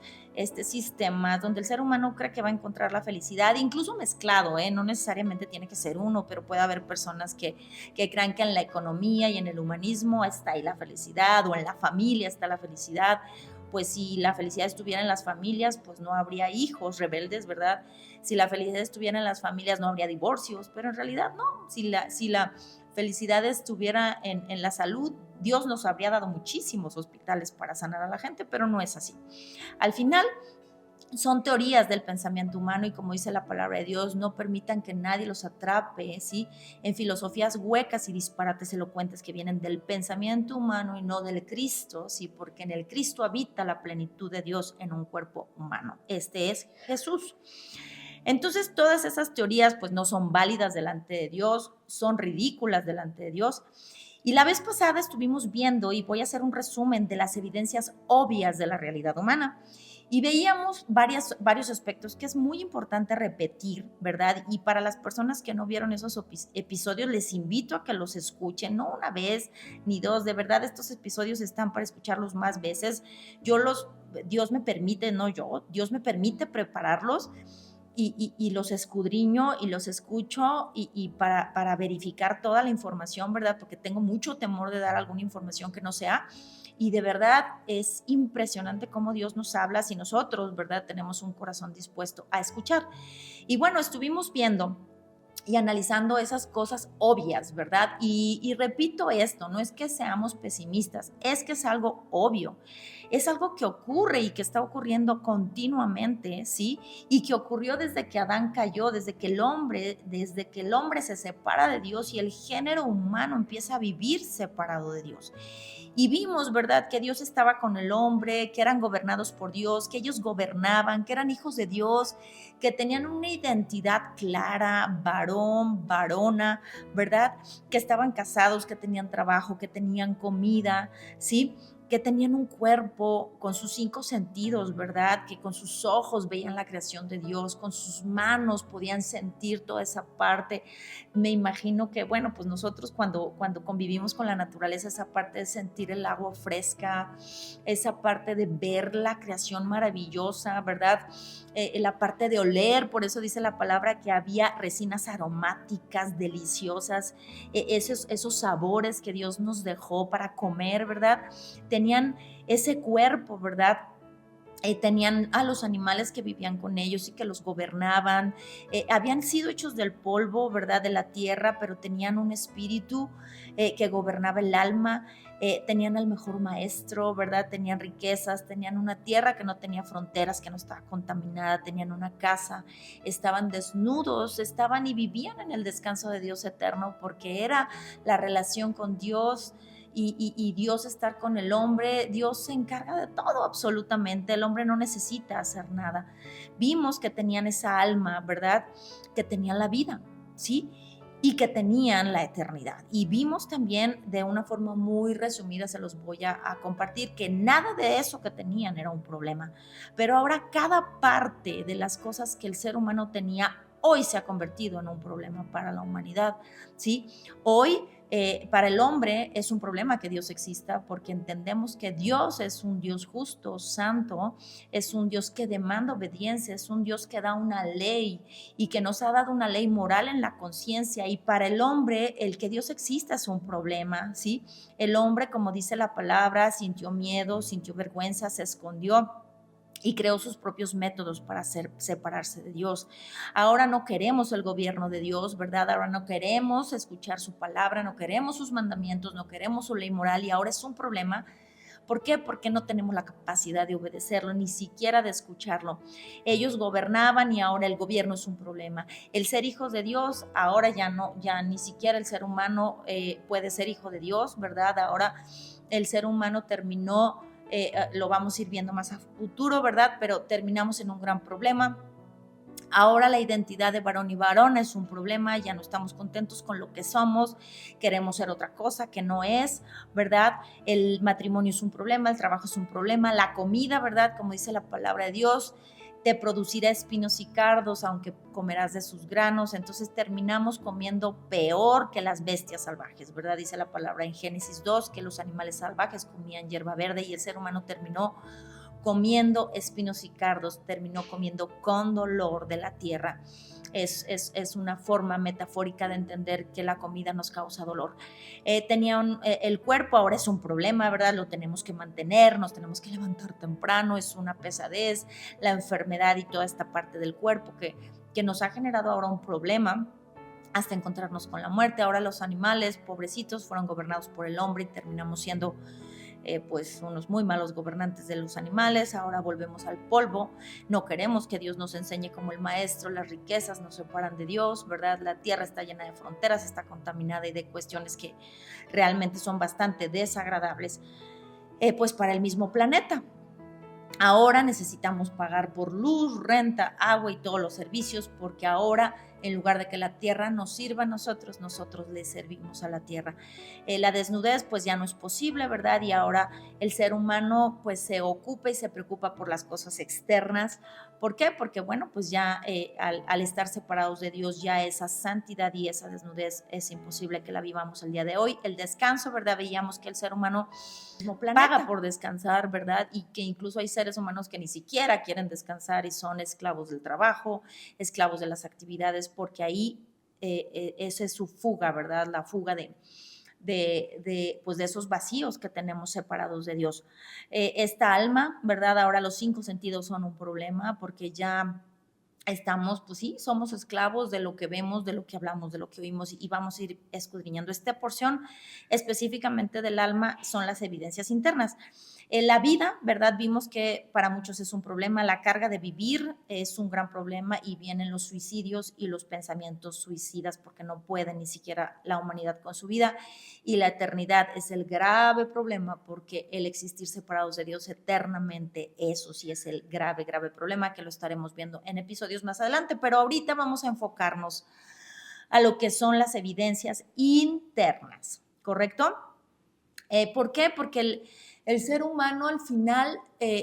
sistemas, donde el ser humano cree que va a encontrar la felicidad, incluso mezclado, no necesariamente tiene que ser uno, pero puede haber personas que crean que en la economía y en el humanismo está ahí la felicidad, o en la familia está la felicidad. Pues si la felicidad estuviera en las familias, pues no habría hijos rebeldes, ¿verdad? Si la felicidad estuviera en las familias, no habría divorcios, pero en realidad no. Si la felicidad estuviera en la salud, Dios nos habría dado muchísimos hospitales para sanar a la gente, pero no es así. Al final, son teorías del pensamiento humano y como dice la palabra de Dios, no permitan que nadie los atrape, ¿sí? En filosofías huecas y disparates elocuentes que vienen del pensamiento humano y no del Cristo, ¿sí? Porque en el Cristo habita la plenitud de Dios en un cuerpo humano. Este es Jesús. Entonces, todas esas teorías pues no son válidas delante de Dios, son ridículas delante de Dios. Y la vez pasada estuvimos viendo, y voy a hacer un resumen de las evidencias obvias de la realidad humana. Y veíamos varios aspectos que es muy importante repetir, ¿verdad? Y para las personas que no vieron esos episodios, les invito a que los escuchen, no una vez ni dos, de verdad estos episodios están para escucharlos más veces. Dios me permite, no yo, Dios me permite prepararlos y los escudriño y los escucho y para verificar toda la información, ¿verdad? Porque tengo mucho temor de dar alguna información que no sea. Y de verdad es impresionante cómo Dios nos habla si nosotros, ¿verdad? Tenemos un corazón dispuesto a escuchar. Y bueno, estuvimos viendo y analizando esas cosas obvias, ¿verdad? Y repito esto, no es que seamos pesimistas, es que es algo obvio, es algo que ocurre y que está ocurriendo continuamente, ¿sí? Y que ocurrió desde que Adán cayó, desde que el hombre se separa de Dios y el género humano empieza a vivir separado de Dios. Y vimos, ¿verdad?, que Dios estaba con el hombre, que eran gobernados por Dios, que ellos gobernaban, que eran hijos de Dios, que tenían una identidad clara, varón, varona, ¿verdad? Que estaban casados, que tenían trabajo, que tenían comida, ¿sí? Que tenían un cuerpo con sus 5 sentidos, ¿verdad? Que con sus ojos veían la creación de Dios, con sus manos podían sentir toda esa parte. Me imagino que, bueno, pues nosotros cuando convivimos con la naturaleza, esa parte de sentir el agua fresca, esa parte de ver la creación maravillosa, ¿verdad? La parte de oler, por eso dice la palabra que había resinas aromáticas, deliciosas, esos sabores que Dios nos dejó para comer, ¿verdad? Tenían ese cuerpo, ¿verdad? Tenían a los animales que vivían con ellos y que los gobernaban, habían sido hechos del polvo, ¿verdad?, de la tierra, pero tenían un espíritu que gobernaba el alma, tenían al mejor maestro, ¿verdad?, tenían riquezas, tenían una tierra que no tenía fronteras, que no estaba contaminada, tenían una casa, estaban desnudos, estaban y vivían en el descanso de Dios eterno, porque era la relación con Dios. Y Dios estar con el hombre, Dios se encarga de todo absolutamente, el hombre no necesita hacer nada. Vimos que tenían esa alma, ¿verdad? Que tenían la vida, ¿sí? Y que tenían la eternidad. Y vimos también de una forma muy resumida, se los voy a compartir, que nada de eso que tenían era un problema. Pero ahora cada parte de las cosas que el ser humano tenía hoy se ha convertido en un problema para la humanidad, ¿sí? Hoy para el hombre es un problema que Dios exista porque entendemos que Dios es un Dios justo, santo, es un Dios que demanda obediencia, es un Dios que da una ley y que nos ha dado una ley moral en la conciencia, y para el hombre el que Dios exista es un problema, ¿sí? El hombre, como dice la palabra, sintió miedo, sintió vergüenza, se escondió y creó sus propios métodos para separarse de Dios. Ahora no queremos el gobierno de Dios, ¿verdad? Ahora no queremos escuchar su palabra, no queremos sus mandamientos, no queremos su ley moral, y ahora es un problema. ¿Por qué? Porque no tenemos la capacidad de obedecerlo, ni siquiera de escucharlo. Ellos gobernaban y ahora el gobierno es un problema. El ser hijos de Dios, ahora ya no, ya ni siquiera el ser humano puede ser hijo de Dios, ¿verdad? Ahora el ser humano terminó lo vamos a ir viendo más a futuro, ¿verdad? Pero terminamos en un gran problema. Ahora la identidad de varón y varón es un problema, ya no estamos contentos con lo que somos, queremos ser otra cosa que no es, ¿verdad? El matrimonio es un problema, el trabajo es un problema, la comida, ¿verdad? Como dice la palabra de Dios, te producirá espinos y cardos, aunque comerás de sus granos. Entonces terminamos comiendo peor que las bestias salvajes, ¿verdad? Dice la palabra en Génesis 2 que los animales salvajes comían hierba verde y el ser humano terminó comiendo espinos y cardos, terminó comiendo con dolor de la tierra. Es una forma metafórica de entender que la comida nos causa dolor. El cuerpo ahora es un problema, ¿verdad? Lo tenemos que mantener, nos tenemos que levantar temprano, es una pesadez, la enfermedad y toda esta parte del cuerpo que nos ha generado ahora un problema hasta encontrarnos con la muerte. Ahora los animales, pobrecitos, fueron gobernados por el hombre y terminamos siendo pues unos muy malos gobernantes de los animales. Ahora volvemos al polvo, no queremos que Dios nos enseñe como el maestro, las riquezas nos separan de Dios, ¿verdad? La tierra está llena de fronteras, está contaminada y de cuestiones que realmente son bastante desagradables, pues para el mismo planeta. Ahora necesitamos pagar por luz, renta, agua y todos los servicios, porque ahora en lugar de que la tierra nos sirva a nosotros, nosotros le servimos a la tierra. La desnudez pues ya no es posible, ¿verdad? Y ahora el ser humano pues se ocupa y se preocupa por las cosas externas. ¿Por qué? Porque bueno, pues ya al estar separados de Dios, ya esa santidad y esa desnudez es imposible que la vivamos el día de hoy. El descanso, ¿verdad? Veíamos que el ser humano paga por descansar, ¿verdad? Y que incluso hay seres humanos que ni siquiera quieren descansar y son esclavos del trabajo, esclavos de las actividades, porque ahí esa es su fuga, ¿verdad? La fuga pues de esos vacíos que tenemos separados de Dios. Esta alma, ¿verdad? Ahora los 5 sentidos son un problema porque ya estamos, pues sí, somos esclavos de lo que vemos, de lo que hablamos, de lo que oímos y vamos a ir escudriñando. Esta porción específicamente del alma son las evidencias internas. La vida, ¿verdad? Vimos que para muchos es un problema, la carga de vivir es un gran problema y vienen los suicidios y los pensamientos suicidas porque no puede ni siquiera la humanidad con su vida y la eternidad es el grave problema porque el existir separados de Dios eternamente, eso sí es el grave, grave problema que lo estaremos viendo en episodios más adelante, pero ahorita vamos a enfocarnos a lo que son las evidencias internas, ¿correcto? ¿Por qué? Porque el ser humano al final,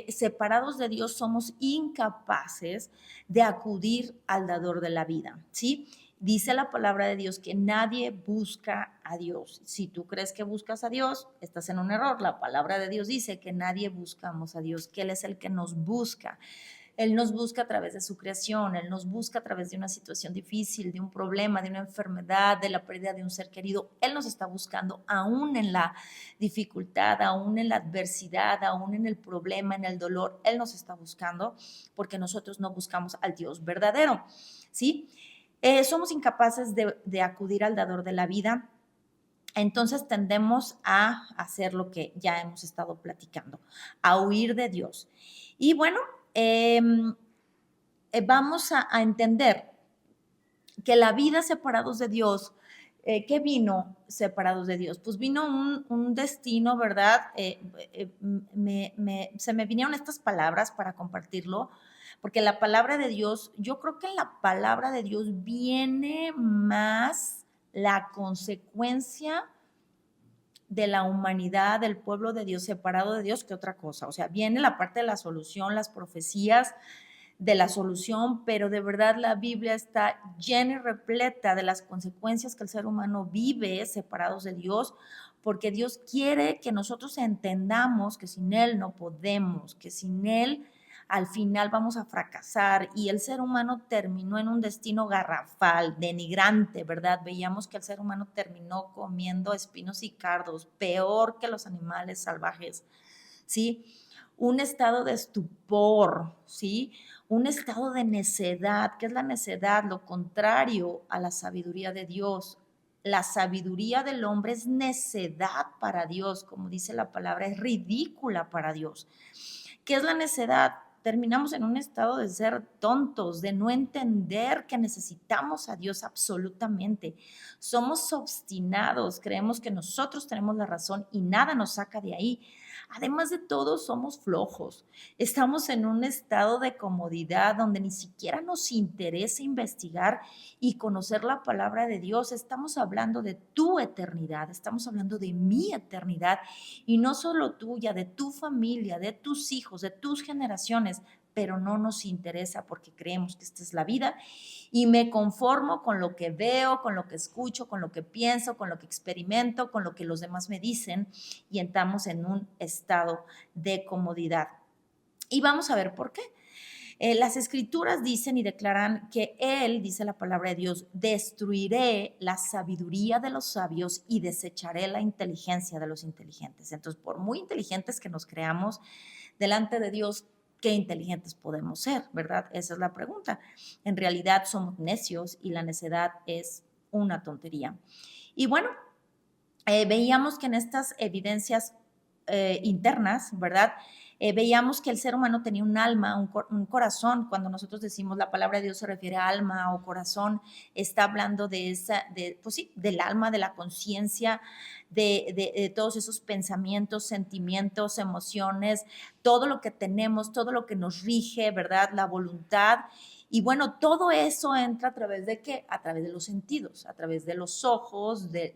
separados de Dios, somos incapaces de acudir al dador de la vida, ¿sí? Dice la palabra de Dios que nadie busca a Dios. Si tú crees que buscas a Dios, estás en un error. La palabra de Dios dice que nadie buscamos a Dios, que Él es el que nos busca. Él nos busca a través de su creación, Él nos busca a través de una situación difícil, de un problema, de una enfermedad, de la pérdida de un ser querido. Él nos está buscando aún en la dificultad, aún en la adversidad, aún en el problema, en el dolor. Él nos está buscando porque nosotros no buscamos al Dios verdadero, ¿sí? Somos incapaces de acudir al dador de la vida. Entonces tendemos a hacer lo que ya hemos estado platicando, a huir de Dios. Y bueno, vamos a entender que la vida separados de Dios, ¿qué vino separados de Dios? Pues vino un destino, ¿verdad? Se me vinieron estas palabras para compartirlo, porque la palabra de Dios, yo creo que en la palabra de Dios viene más la consecuencia de la humanidad, del pueblo de Dios separado de Dios que otra cosa. O sea, viene la parte de la solución, las profecías de la solución, pero de verdad la Biblia está llena y repleta de las consecuencias que el ser humano vive separados de Dios, porque Dios quiere que nosotros entendamos que sin Él no podemos, que sin Él al final vamos a fracasar y el ser humano terminó en un destino garrafal, denigrante, ¿verdad? Veíamos que el ser humano terminó comiendo espinos y cardos, peor que los animales salvajes, ¿sí? Un estado de estupor, ¿sí? Un estado de necedad. ¿Qué es la necedad? Lo contrario a la sabiduría de Dios. La sabiduría del hombre es necedad para Dios, como dice la palabra, es ridícula para Dios. ¿Qué es la necedad? Terminamos en un estado de ser tontos, de no entender que necesitamos a Dios absolutamente. Somos obstinados, creemos que nosotros tenemos la razón y nada nos saca de ahí. Además de todo, somos flojos. Estamos en un estado de comodidad donde ni siquiera nos interesa investigar y conocer la palabra de Dios. Estamos hablando de tu eternidad, estamos hablando de mi eternidad y no solo tuya, de tu familia, de tus hijos, de tus generaciones, pero no nos interesa porque creemos que esta es la vida y me conformo con lo que veo, con lo que escucho, con lo que pienso, con lo que experimento, con lo que los demás me dicen y entramos en un estado de comodidad. Y vamos a ver por qué. Las escrituras dicen y declaran que Él, dice la palabra de Dios, destruiré la sabiduría de los sabios y desecharé la inteligencia de los inteligentes. Entonces, por muy inteligentes que nos creamos delante de Dios, ¿qué inteligentes podemos ser? ¿Verdad? Esa es la pregunta. En realidad somos necios y la necedad es una tontería. Y bueno, veíamos que en estas evidencias internas, ¿verdad? Veíamos que el ser humano tenía un alma, un corazón. Cuando nosotros decimos la palabra de Dios se refiere a alma o corazón, está hablando de esa, pues sí, del alma, de la conciencia, de todos esos pensamientos, sentimientos, emociones, todo lo que tenemos, todo lo que nos rige, ¿verdad? La voluntad. Y bueno, todo eso entra a través de qué? A través de los sentidos, a través de los ojos, de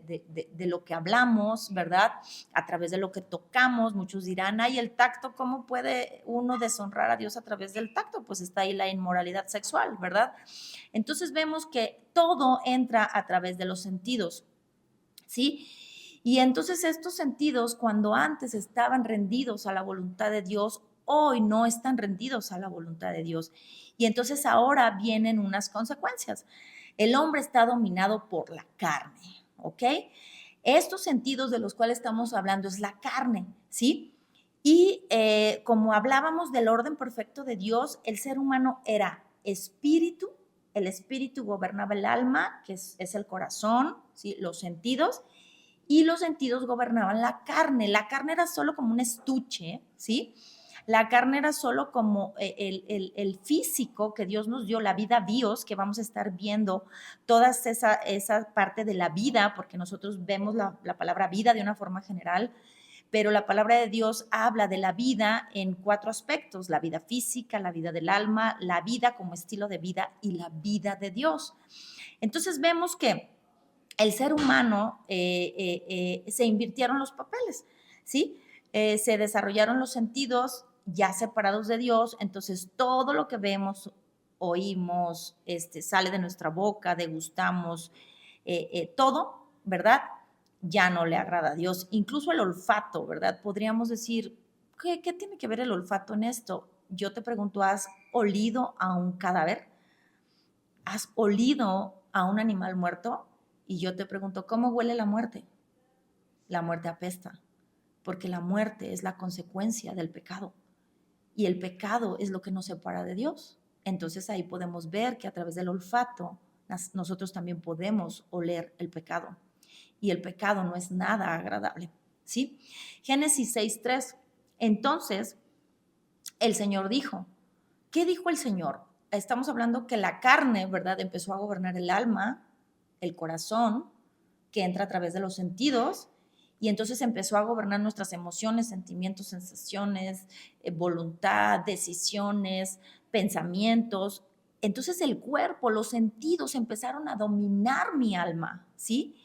lo que hablamos, ¿verdad? A través de lo que tocamos. Muchos dirán, ay, el tacto, ¿cómo puede uno deshonrar a Dios a través del tacto? Pues está ahí la inmoralidad sexual, ¿verdad? Entonces vemos que todo entra a través de los sentidos, ¿sí? Y entonces estos sentidos, cuando antes estaban rendidos a la voluntad de Dios, hoy no están rendidos a la voluntad de Dios. Y entonces ahora vienen unas consecuencias. El hombre está dominado por la carne, ¿ok? Estos sentidos de los cuales estamos hablando es la carne, ¿sí? Y como hablábamos del orden perfecto de Dios, el ser humano era espíritu, el espíritu gobernaba el alma, que es el corazón, ¿sí? Los sentidos, y los sentidos gobernaban la carne. La carne era solo como un estuche, ¿sí? La carne era solo como el físico que Dios nos dio, la vida Dios, que vamos a estar viendo toda esa parte de la vida, porque nosotros vemos la palabra vida de una forma general, pero la palabra de Dios habla de la vida en 4 aspectos: la vida física, la vida del alma, la vida como estilo de vida y la vida de Dios. Entonces vemos que el ser humano se invirtieron los papeles, ¿sí? Se desarrollaron los sentidos ya separados de Dios, entonces todo lo que vemos, oímos, sale de nuestra boca, degustamos, todo, ¿verdad? Ya no le agrada a Dios. Incluso el olfato, ¿verdad? Podríamos decir, ¿qué tiene que ver el olfato en esto? Yo te pregunto, ¿has olido a un cadáver? ¿Has olido a un animal muerto? Y yo te pregunto, ¿cómo huele la muerte? La muerte apesta, porque la muerte es la consecuencia del pecado y el pecado es lo que nos separa de Dios. Entonces ahí podemos ver que a través del olfato nosotros también podemos oler el pecado y el pecado no es nada agradable, ¿sí? Génesis 6:3. Entonces el Señor dijo, ¿qué dijo el Señor? Estamos hablando que la carne, ¿verdad? Empezó a gobernar el alma, el corazón, que entra a través de los sentidos, y entonces empezó a gobernar nuestras emociones, sentimientos, sensaciones, voluntad, decisiones, pensamientos. Entonces el cuerpo, los sentidos empezaron a dominar mi alma, ¿sí?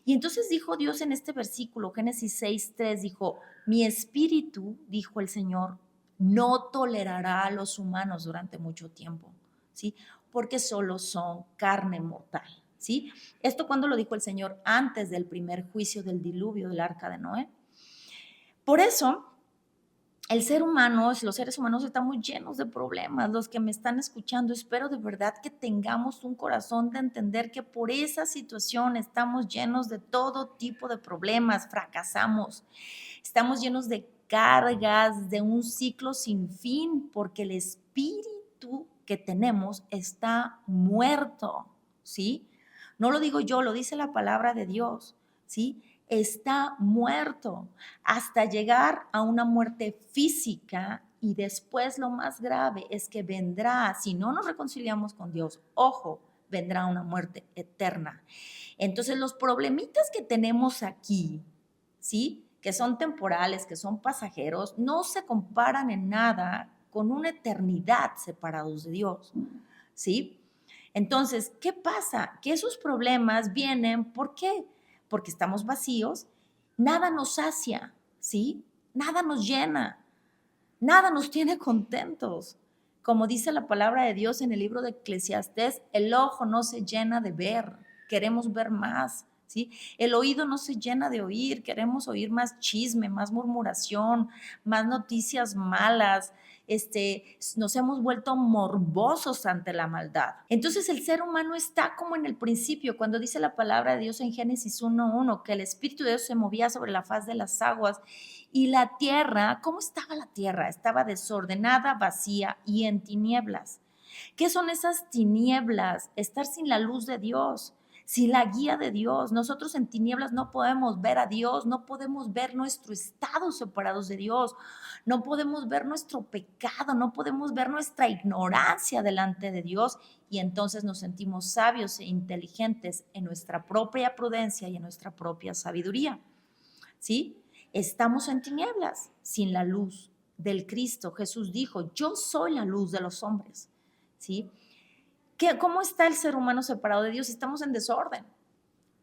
Y entonces dijo Dios en este versículo, Génesis 6:3, dijo, mi espíritu, dijo el Señor, no tolerará a los humanos durante mucho tiempo, ¿sí? Porque solo son carne mortal, ¿sí? Esto cuando lo dijo el Señor antes del primer juicio del diluvio del arca de Noé. Por eso, el ser humano, los seres humanos estamos llenos de problemas. Los que me están escuchando, espero de verdad que tengamos un corazón de entender que por esa situación estamos llenos de todo tipo de problemas, fracasamos, estamos llenos de cargas, de un ciclo sin fin, porque el espíritu que tenemos está muerto, ¿sí? No lo digo yo, lo dice la palabra de Dios, ¿sí? Está muerto hasta llegar a una muerte física y después lo más grave es que vendrá, si no nos reconciliamos con Dios, ojo, vendrá una muerte eterna. Entonces los problemitas que tenemos aquí, ¿sí? que son temporales, que son pasajeros, no se comparan en nada con una eternidad separados de Dios, ¿sí? Entonces, ¿qué pasa? Que esos problemas vienen, ¿por qué? Porque estamos vacíos, nada nos sacia, ¿sí? Nada nos llena, nada nos tiene contentos. Como dice la palabra de Dios en el libro de Eclesiastés, el ojo no se llena de ver, queremos ver más, ¿sí? El oído no se llena de oír, queremos oír más chisme, más murmuración, más noticias malas. Nos hemos vuelto morbosos ante la maldad. Entonces el ser humano está como en el principio, cuando dice la palabra de Dios en Génesis 1:1, que el Espíritu de Dios se movía sobre la faz de las aguas y la tierra. ¿Cómo estaba la tierra? Estaba desordenada, vacía y en tinieblas. ¿Qué son esas tinieblas? Estar sin la luz de Dios, sin la guía de Dios. Nosotros en tinieblas no podemos ver a Dios, no podemos ver nuestro estado separados de Dios, no podemos ver nuestro pecado, no podemos ver nuestra ignorancia delante de Dios, y entonces nos sentimos sabios e inteligentes en nuestra propia prudencia y en nuestra propia sabiduría, ¿sí? Estamos en tinieblas, sin la luz del Cristo. Jesús dijo, yo soy la luz de los hombres, ¿sí? ¿Cómo está el ser humano separado de Dios? Estamos en desorden.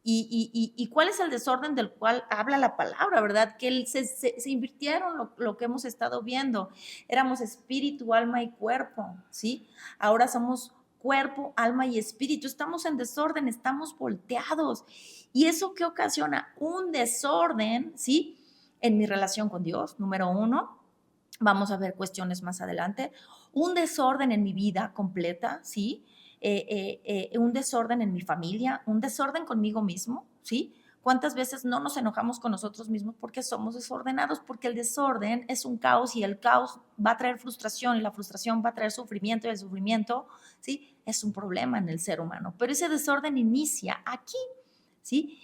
¿Y cuál es el desorden del cual habla la palabra, verdad? Que se invirtieron lo que hemos estado viendo. Éramos espíritu, alma y cuerpo, ¿sí? Ahora somos cuerpo, alma y espíritu. Estamos en desorden, estamos volteados. ¿Y eso qué ocasiona? Un desorden, ¿sí? En mi relación con Dios, número uno. Vamos a ver cuestiones más adelante. Un desorden en mi vida completa, ¿sí? Un desorden en mi familia, un desorden conmigo mismo, ¿sí? ¿Cuántas veces no nos enojamos con nosotros mismos porque somos desordenados? Porque el desorden es un caos y el caos va a traer frustración y la frustración va a traer sufrimiento y el sufrimiento, ¿sí? Es un problema en el ser humano. Pero ese desorden inicia aquí, ¿sí?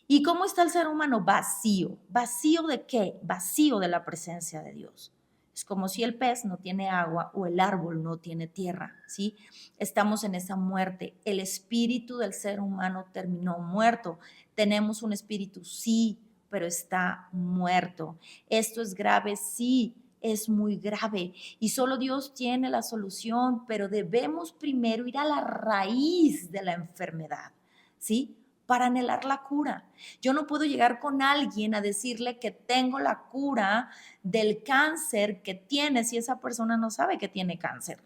¿Y cómo está el ser humano? Vacío. ¿Vacío de qué? Vacío de la presencia de Dios. Es como si el pez no tiene agua o el árbol no tiene tierra, ¿sí? Estamos en esa muerte. El espíritu del ser humano terminó muerto. Tenemos un espíritu, sí, pero está muerto. Esto es grave, sí, es muy grave. Y solo Dios tiene la solución, pero debemos primero ir a la raíz de la enfermedad, ¿sí? Para anhelar la cura. Yo no puedo llegar con alguien a decirle que tengo la cura del cáncer que tiene si esa persona no sabe que tiene cáncer,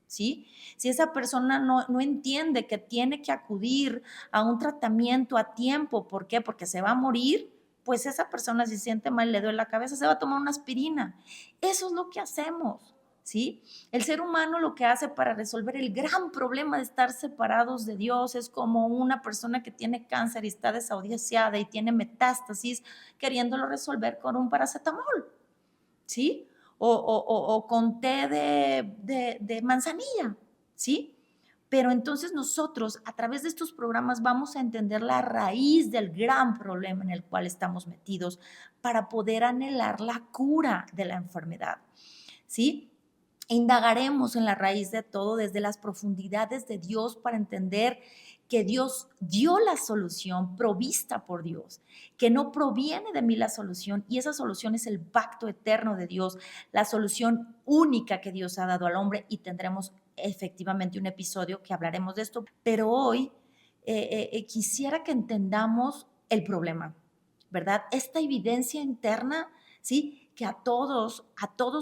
¿sí? Si esa persona no entiende que tiene que acudir a un tratamiento a tiempo, ¿por qué? Porque se va a morir, pues esa persona si siente mal, le duele la cabeza, se va a tomar una aspirina. Eso es lo que hacemos, ¿sí? El ser humano lo que hace para resolver el gran problema de estar separados de Dios es como una persona que tiene cáncer y está desahuciada y tiene metástasis, queriéndolo resolver con un paracetamol, ¿sí? O con té de manzanilla, ¿sí? Pero entonces nosotros a través de estos programas vamos a entender la raíz del gran problema en el cual estamos metidos para poder anhelar la cura de la enfermedad, ¿sí? Indagaremos en la raíz de todo desde las profundidades de Dios para entender que Dios dio la solución provista por Dios, que no proviene de mí la solución, y esa solución es el pacto eterno de Dios, la solución única que Dios ha dado al hombre, y tendremos efectivamente un episodio que hablaremos de esto, pero hoy quisiera que entendamos el problema, ¿verdad? Esta evidencia interna, ¿sí? Que a todos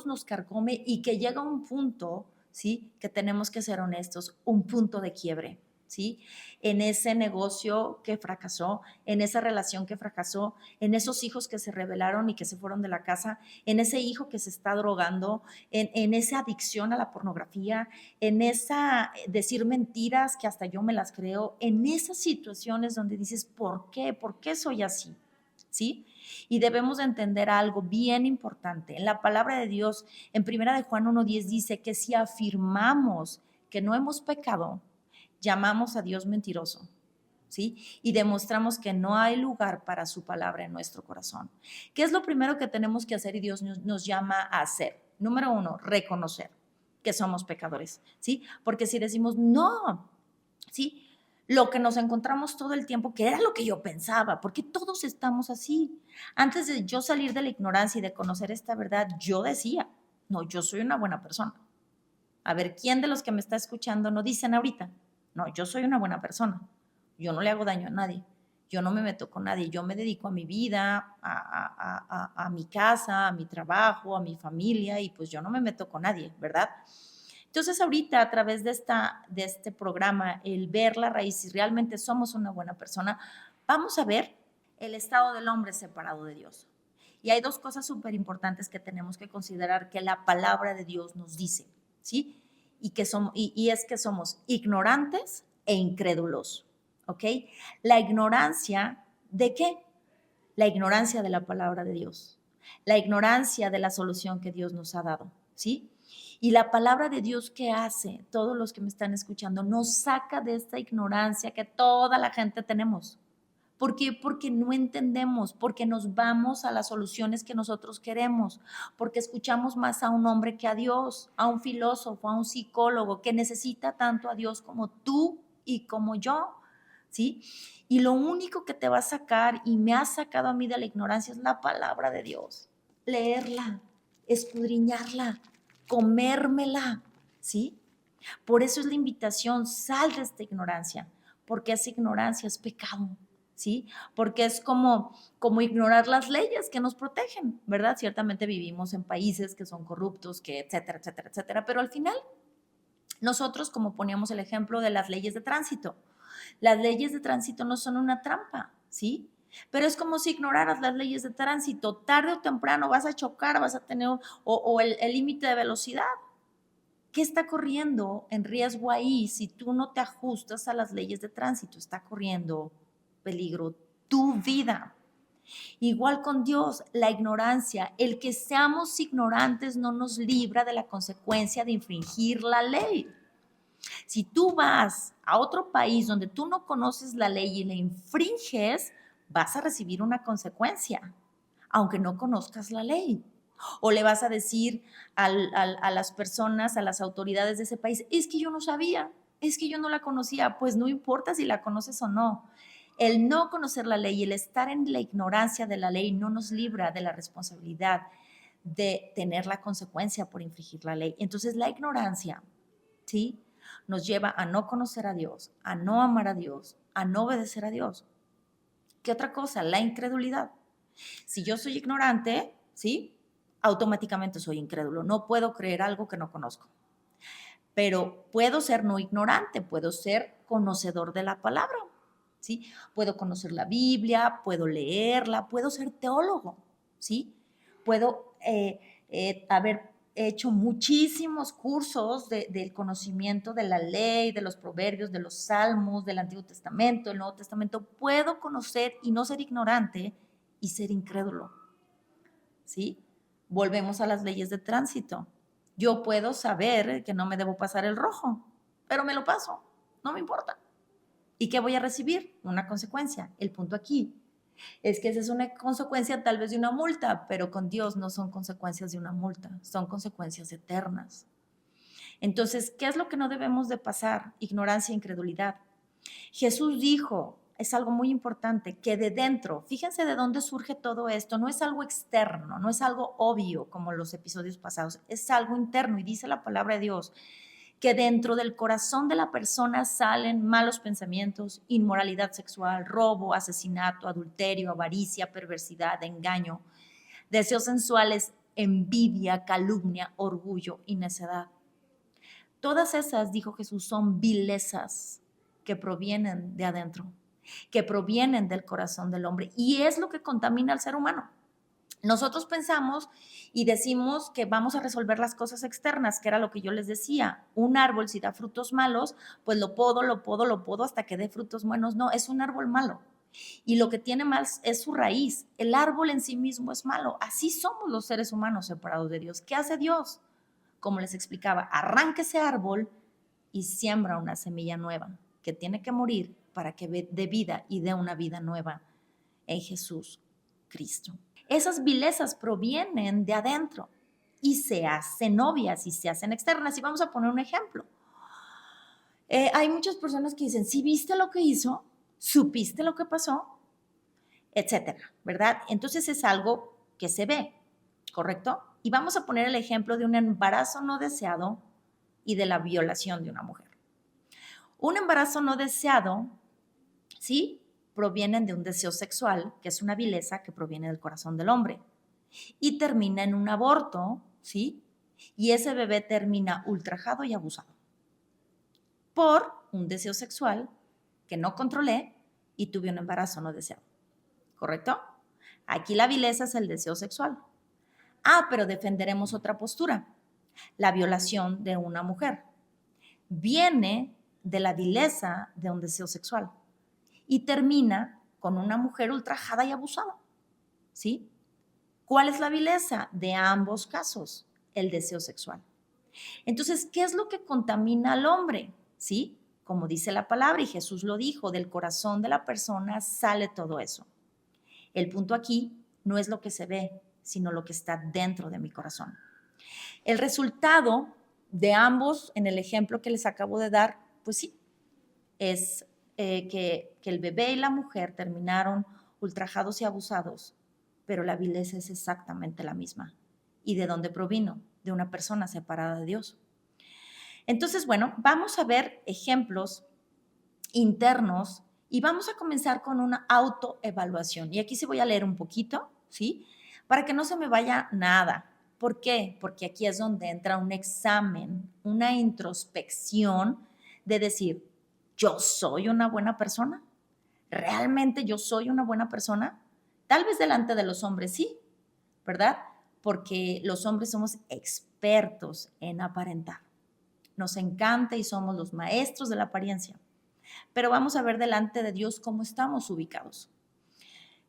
nos carcome y que llega un punto, ¿sí? Que tenemos que ser honestos, un punto de quiebre, ¿sí? En ese negocio que fracasó, en esa relación que fracasó, en esos hijos que se rebelaron y que se fueron de la casa, en ese hijo que se está drogando, en esa adicción a la pornografía, en esa decir mentiras que hasta yo me las creo, en esas situaciones donde dices, ¿por qué? ¿Por qué soy así? ¿Sí? Y debemos de entender algo bien importante. En la palabra de Dios, en primera de Juan 1:10 dice que si afirmamos que no hemos pecado, llamamos a Dios mentiroso, ¿sí? Y demostramos que no hay lugar para su palabra en nuestro corazón. ¿Qué es lo primero que tenemos que hacer y Dios nos llama a hacer? Número uno, reconocer que somos pecadores, ¿sí? Porque si decimos no, ¿sí? lo que nos encontramos todo el tiempo, que era lo que yo pensaba, porque todos estamos así. Antes de yo salir de la ignorancia y de conocer esta verdad, yo decía, no, yo soy una buena persona. A ver, ¿quién de los que me está escuchando no dicen ahorita? No, yo soy una buena persona. Yo no le hago daño a nadie. Yo no me meto con nadie. Yo me dedico a mi vida, a mi casa, a mi trabajo, a mi familia y pues yo no me meto con nadie, ¿verdad? Entonces ahorita a través de este programa, el ver la raíz, si realmente somos una buena persona, vamos a ver el estado del hombre separado de Dios. Y hay dos cosas súper importantes que tenemos que considerar que la palabra de Dios nos dice, ¿sí? Y es que somos ignorantes e incrédulos, ¿ok? La ignorancia, ¿de qué? La ignorancia de la palabra de Dios, la ignorancia de la solución que Dios nos ha dado, ¿sí? Y la palabra de Dios, ¿qué hace? Todos los que me están escuchando, nos saca de esta ignorancia que toda la gente tenemos. ¿Por qué? Porque no entendemos, porque nos vamos a las soluciones que nosotros queremos, porque escuchamos más a un hombre que a Dios, a un filósofo, a un psicólogo que necesita tanto a Dios como tú y como yo, ¿sí? Y lo único que te va a sacar y me ha sacado a mí de la ignorancia es la palabra de Dios. Leerla, escudriñarla, comérmela, ¿sí? Por eso es la invitación, sal de esta ignorancia, porque esa ignorancia es pecado, ¿sí? Porque es como ignorar las leyes que nos protegen, ¿verdad? Ciertamente vivimos en países que son corruptos, que etcétera, etcétera, etcétera, pero al final nosotros, como poníamos el ejemplo de las leyes de tránsito, las leyes de tránsito no son una trampa, ¿sí? Pero es como si ignoraras las leyes de tránsito, tarde o temprano vas a chocar, vas a tener o el límite de velocidad. ¿Qué está corriendo en riesgo ahí si tú no te ajustas a las leyes de tránsito? Está corriendo peligro tu vida. Igual con Dios, la ignorancia, el que seamos ignorantes no nos libra de la consecuencia de infringir la ley. Si tú vas a otro país donde tú no conoces la ley y la infringes, vas a recibir una consecuencia, aunque no conozcas la ley. O le vas a decir a las personas, a las autoridades de ese país, es que yo no sabía, es que yo no la conocía. Pues no importa si la conoces o no. El no conocer la ley, el estar en la ignorancia de la ley no nos libra de la responsabilidad de tener la consecuencia por infringir la ley. Entonces la ignorancia, ¿sí?, nos lleva a no conocer a Dios, a no amar a Dios, a no obedecer a Dios. ¿Qué otra cosa? La incredulidad. Si yo soy ignorante, ¿sí?, automáticamente soy incrédulo. No puedo creer algo que no conozco. Pero puedo ser no ignorante, puedo ser conocedor de la palabra, ¿sí? Puedo conocer la Biblia, puedo leerla, puedo ser teólogo, ¿sí? Puedo haber hecho muchísimos cursos del conocimiento de la ley, de los proverbios, de los salmos, del Antiguo Testamento, del Nuevo Testamento. Puedo conocer y no ser ignorante y ser incrédulo, ¿sí? Volvemos a las leyes de tránsito. Yo puedo saber que no me debo pasar el rojo, pero me lo paso, no me importa. ¿Y qué voy a recibir? Una consecuencia. El punto aquí es que esa es una consecuencia tal vez de una multa, pero con Dios no son consecuencias de una multa, son consecuencias eternas. Entonces, ¿qué es lo que no debemos de pasar? Ignorancia e incredulidad. Jesús dijo, es algo muy importante, que de dentro, fíjense de dónde surge todo esto, no es algo externo, no es algo obvio como los episodios pasados, es algo interno y dice la palabra de Dios que dentro del corazón de la persona salen malos pensamientos, inmoralidad sexual, robo, asesinato, adulterio, avaricia, perversidad, engaño, deseos sensuales, envidia, calumnia, orgullo y necedad. Todas esas, dijo Jesús, son vilezas que provienen de adentro, que provienen del corazón del hombre y es lo que contamina al ser humano. Nosotros pensamos y decimos que vamos a resolver las cosas externas, que era lo que yo les decía. Un árbol, si da frutos malos, pues lo podo hasta que dé frutos buenos. No, es un árbol malo. Y lo que tiene mal es su raíz. El árbol en sí mismo es malo. Así somos los seres humanos separados de Dios. ¿Qué hace Dios? Como les explicaba, arranca ese árbol y siembra una semilla nueva que tiene que morir para que dé vida y dé una vida nueva en Jesús Cristo. Esas vilezas provienen de adentro y se hacen obvias y se hacen externas. Y vamos a poner un ejemplo. Hay muchas personas que dicen, ¿sí viste lo que hizo? ¿Supiste lo que pasó? Etcétera, ¿verdad? Entonces es algo que se ve, ¿correcto? Y vamos a poner el ejemplo de un embarazo no deseado y de la violación de una mujer. Un embarazo no deseado, ¿sí? Provienen de un deseo sexual, que es una vileza que proviene del corazón del hombre, y termina en un aborto, ¿sí? Y ese bebé termina ultrajado y abusado por un deseo sexual que no controlé y tuve un embarazo no deseado, ¿correcto? Aquí la vileza es el deseo sexual. Ah, pero defenderemos otra postura, la violación de una mujer. Viene de la vileza de un deseo sexual y termina con una mujer ultrajada y abusada, ¿sí? ¿Cuál es la vileza de ambos casos? El deseo sexual. Entonces, ¿qué es lo que contamina al hombre? ¿Sí? Como dice la palabra y Jesús lo dijo, del corazón de la persona sale todo eso. El punto aquí no es lo que se ve, sino lo que está dentro de mi corazón. El resultado de ambos, en el ejemplo que les acabo de dar, pues sí, es que el bebé y la mujer terminaron ultrajados y abusados, pero la vileza es exactamente la misma. ¿Y de dónde provino? De una persona separada de Dios. Entonces, bueno, vamos a ver ejemplos internos y vamos a comenzar con una autoevaluación. Y aquí sí voy a leer un poquito, ¿sí? Para que no se me vaya nada. ¿Por qué? Porque aquí es donde entra un examen, una introspección de decir, ¿yo soy una buena persona? ¿Realmente yo soy una buena persona? Tal vez delante de los hombres sí, ¿verdad? Porque los hombres somos expertos en aparentar. Nos encanta y somos los maestros de la apariencia. Pero vamos a ver delante de Dios cómo estamos ubicados.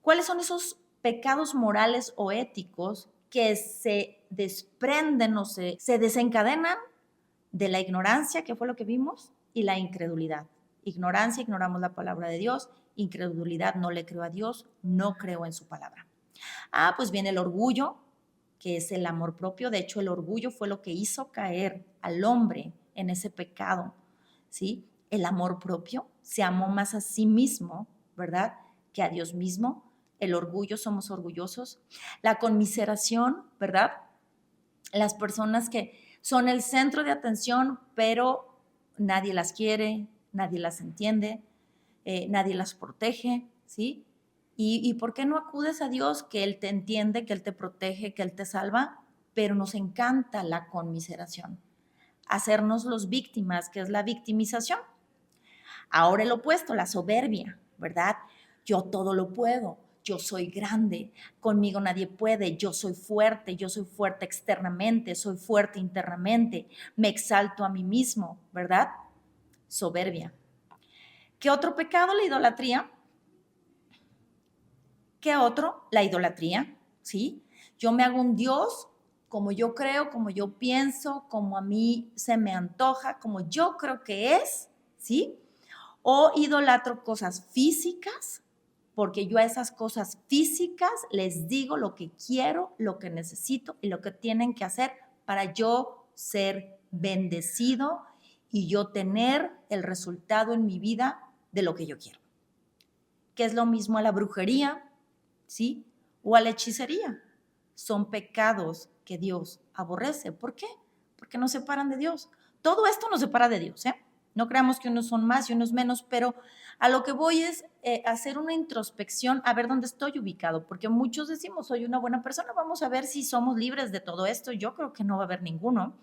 ¿Cuáles son esos pecados morales o éticos que se desprenden o se desencadenan de la ignorancia, que fue lo que vimos, y la incredulidad? Ignorancia, ignoramos la palabra de Dios. Incredulidad, no le creo a Dios, no creo en su palabra. Ah, pues viene el orgullo, que es el amor propio. De hecho, el orgullo fue lo que hizo caer al hombre en ese pecado, ¿sí? El amor propio, se amó más a sí mismo, ¿verdad? Que a Dios mismo. El orgullo, somos orgullosos. La conmiseración, ¿verdad? Las personas que son el centro de atención, pero nadie las quiere, nadie las entiende, nadie las protege, ¿sí? ¿Y por qué no acudes a Dios que Él te entiende, que Él te protege, que Él te salva? Pero nos encanta la conmiseración, hacernos los víctimas, que es la victimización. Ahora el opuesto, la soberbia, ¿verdad? Yo todo lo puedo, yo soy grande, conmigo nadie puede, yo soy fuerte externamente, soy fuerte internamente, me exalto a mí mismo, ¿verdad? Soberbia. ¿Qué otro pecado? La idolatría. ¿Qué otro? La idolatría, ¿sí? Yo me hago un Dios como yo creo, como yo pienso, como a mí se me antoja, como yo creo que es, ¿sí? O idolatro cosas físicas, porque yo a esas cosas físicas les digo lo que quiero, lo que necesito y lo que tienen que hacer para yo ser bendecido y yo tener el resultado en mi vida de lo que yo quiero. Que es lo mismo a la brujería, ¿sí? O a la hechicería. Son pecados que Dios aborrece. ¿Por qué? Porque nos separan de Dios. Todo esto nos separa de Dios, ¿eh? No creamos que unos son más y unos menos, pero a lo que voy es hacer una introspección, a ver dónde estoy ubicado, porque muchos decimos, soy una buena persona, vamos a ver si somos libres de todo esto. Yo creo que no va a haber ninguno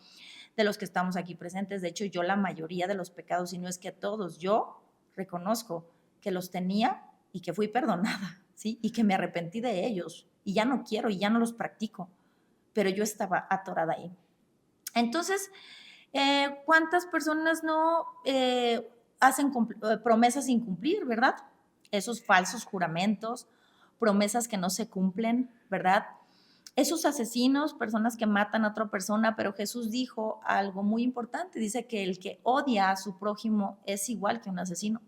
de los que estamos aquí presentes. De hecho, yo la mayoría de los pecados, y no es que todos, yo reconozco que los tenía y que fui perdonada, ¿sí? Y que me arrepentí de ellos y ya no quiero y ya no los practico, pero yo estaba atorada ahí. Entonces, ¿cuántas personas no hacen promesas sin cumplir, verdad? Esos falsos juramentos, promesas que no se cumplen, ¿verdad? Esos asesinos, personas que matan a otra persona, pero Jesús dijo algo muy importante, dice que el que odia a su prójimo es igual que un asesino.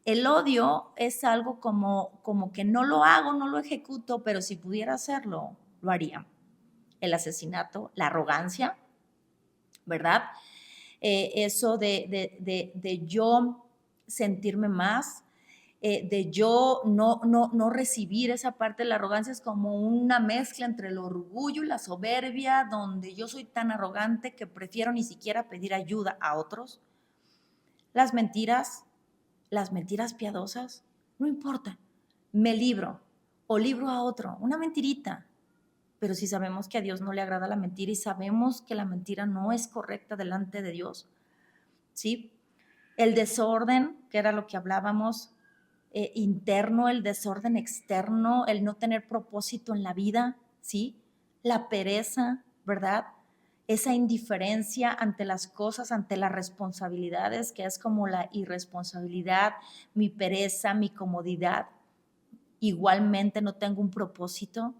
El odio es algo como que no lo hago, no lo ejecuto, pero si pudiera hacerlo, lo haría. El asesinato, la arrogancia, ¿verdad? eso de yo sentirme más, de yo no recibir esa parte de la arrogancia. Es como una mezcla entre el orgullo y la soberbia, donde yo soy tan arrogante que prefiero ni siquiera pedir ayuda a otros. Las mentiras piadosas, no importa, me libro o libro a otro, una mentirita. Pero si sabemos que a Dios no le agrada la mentira y sabemos que la mentira no es correcta delante de Dios, ¿sí? El desorden, que era lo que hablábamos, interno, el desorden externo, el no tener propósito en la vida, ¿sí? La pereza, ¿verdad? Esa indiferencia ante las cosas, ante las responsabilidades, que es como la irresponsabilidad, mi pereza, mi comodidad. Igualmente no tengo un propósito,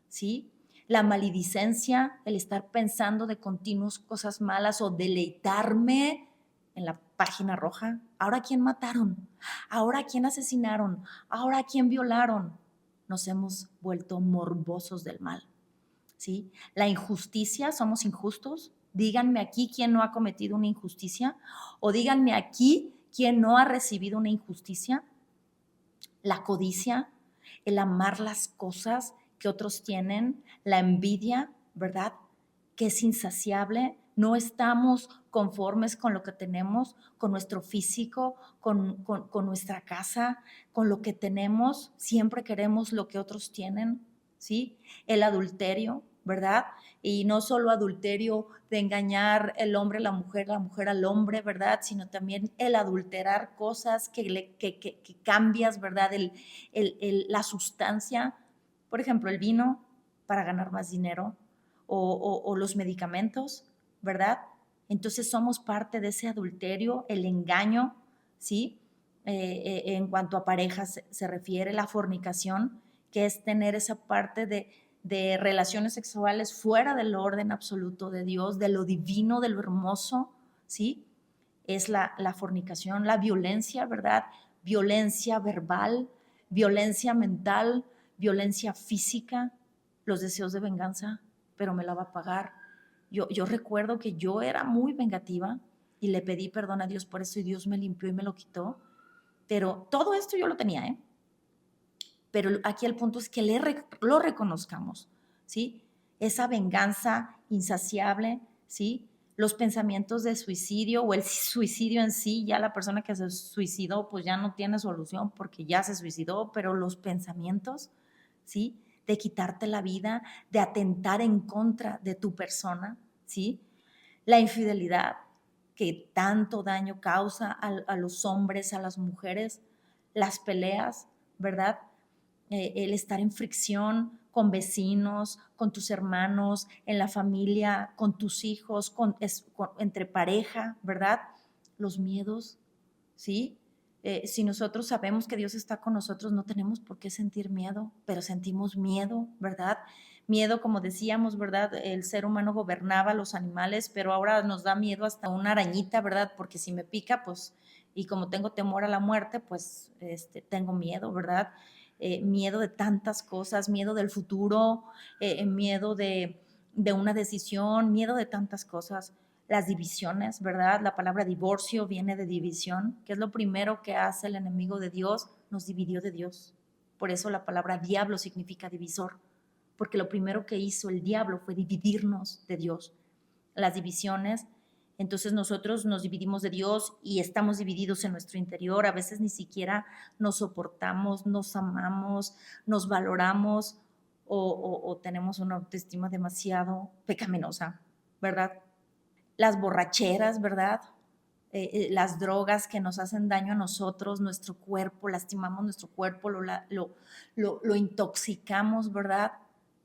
¿sí? La maledicencia, el estar pensando de continuos cosas malas o deleitarme en la página roja. ¿Ahora quién mataron? ¿Ahora quién asesinaron? ¿Ahora quién violaron? Nos hemos vuelto morbosos del mal, ¿sí? La injusticia, somos injustos. Díganme aquí quién no ha cometido una injusticia, o díganme aquí quién no ha recibido una injusticia. La codicia, el amar las cosas que otros tienen, la envidia, ¿verdad? Que es insaciable. No estamos conformes con lo que tenemos, con nuestro físico, con nuestra casa, con lo que tenemos. Siempre queremos lo que otros tienen, ¿sí? El adulterio, ¿verdad? Y no solo adulterio de engañar el hombre a la mujer al hombre, ¿verdad? Sino también el adulterar cosas que cambias, ¿verdad? La sustancia, por ejemplo, el vino para ganar más dinero o los medicamentos, ¿verdad? Entonces somos parte de ese adulterio, el engaño, ¿sí? En cuanto a parejas se refiere, la fornicación, que es tener esa parte de relaciones sexuales fuera del orden absoluto de Dios, de lo divino, de lo hermoso, ¿sí? Es la fornicación, la violencia, ¿verdad? Violencia verbal, violencia mental, violencia física, los deseos de venganza, pero me la va a pagar. Yo recuerdo que yo era muy vengativa y le pedí perdón a Dios por eso y Dios me limpió y me lo quitó. Pero todo esto yo lo tenía, ¿eh? Pero aquí el punto es que lo reconozcamos, ¿sí? Esa venganza insaciable, ¿sí? Los pensamientos de suicidio o el suicidio en sí, ya la persona que se suicidó pues ya no tiene solución porque ya se suicidó, pero los pensamientos, ¿sí? De quitarte la vida, de atentar en contra de tu persona, ¿sí? La infidelidad, que tanto daño causa a los hombres, a las mujeres, las peleas, ¿verdad? El estar en fricción con vecinos, con tus hermanos, en la familia, con tus hijos, entre pareja, ¿verdad? Los miedos, ¿sí? Si nosotros sabemos que Dios está con nosotros, no tenemos por qué sentir miedo, pero sentimos miedo, ¿verdad? Miedo, como decíamos, ¿verdad? El ser humano gobernaba a los animales, pero ahora nos da miedo hasta una arañita, ¿verdad? Porque si me pica, pues, y como tengo temor a la muerte, pues tengo miedo, ¿verdad? Miedo de tantas cosas, miedo del futuro, miedo de una decisión, miedo de tantas cosas. Las divisiones, ¿verdad? La palabra divorcio viene de división, que es lo primero que hace el enemigo de Dios, nos dividió de Dios. Por eso la palabra diablo significa divisor, porque lo primero que hizo el diablo fue dividirnos de Dios. Las divisiones, entonces nosotros nos dividimos de Dios y estamos divididos en nuestro interior. A veces ni siquiera nos soportamos, nos amamos, nos valoramos o tenemos una autoestima demasiado pecaminosa, ¿verdad? Las borracheras, ¿verdad? Las drogas que nos hacen daño a nosotros, nuestro cuerpo, lastimamos nuestro cuerpo, lo intoxicamos, ¿verdad?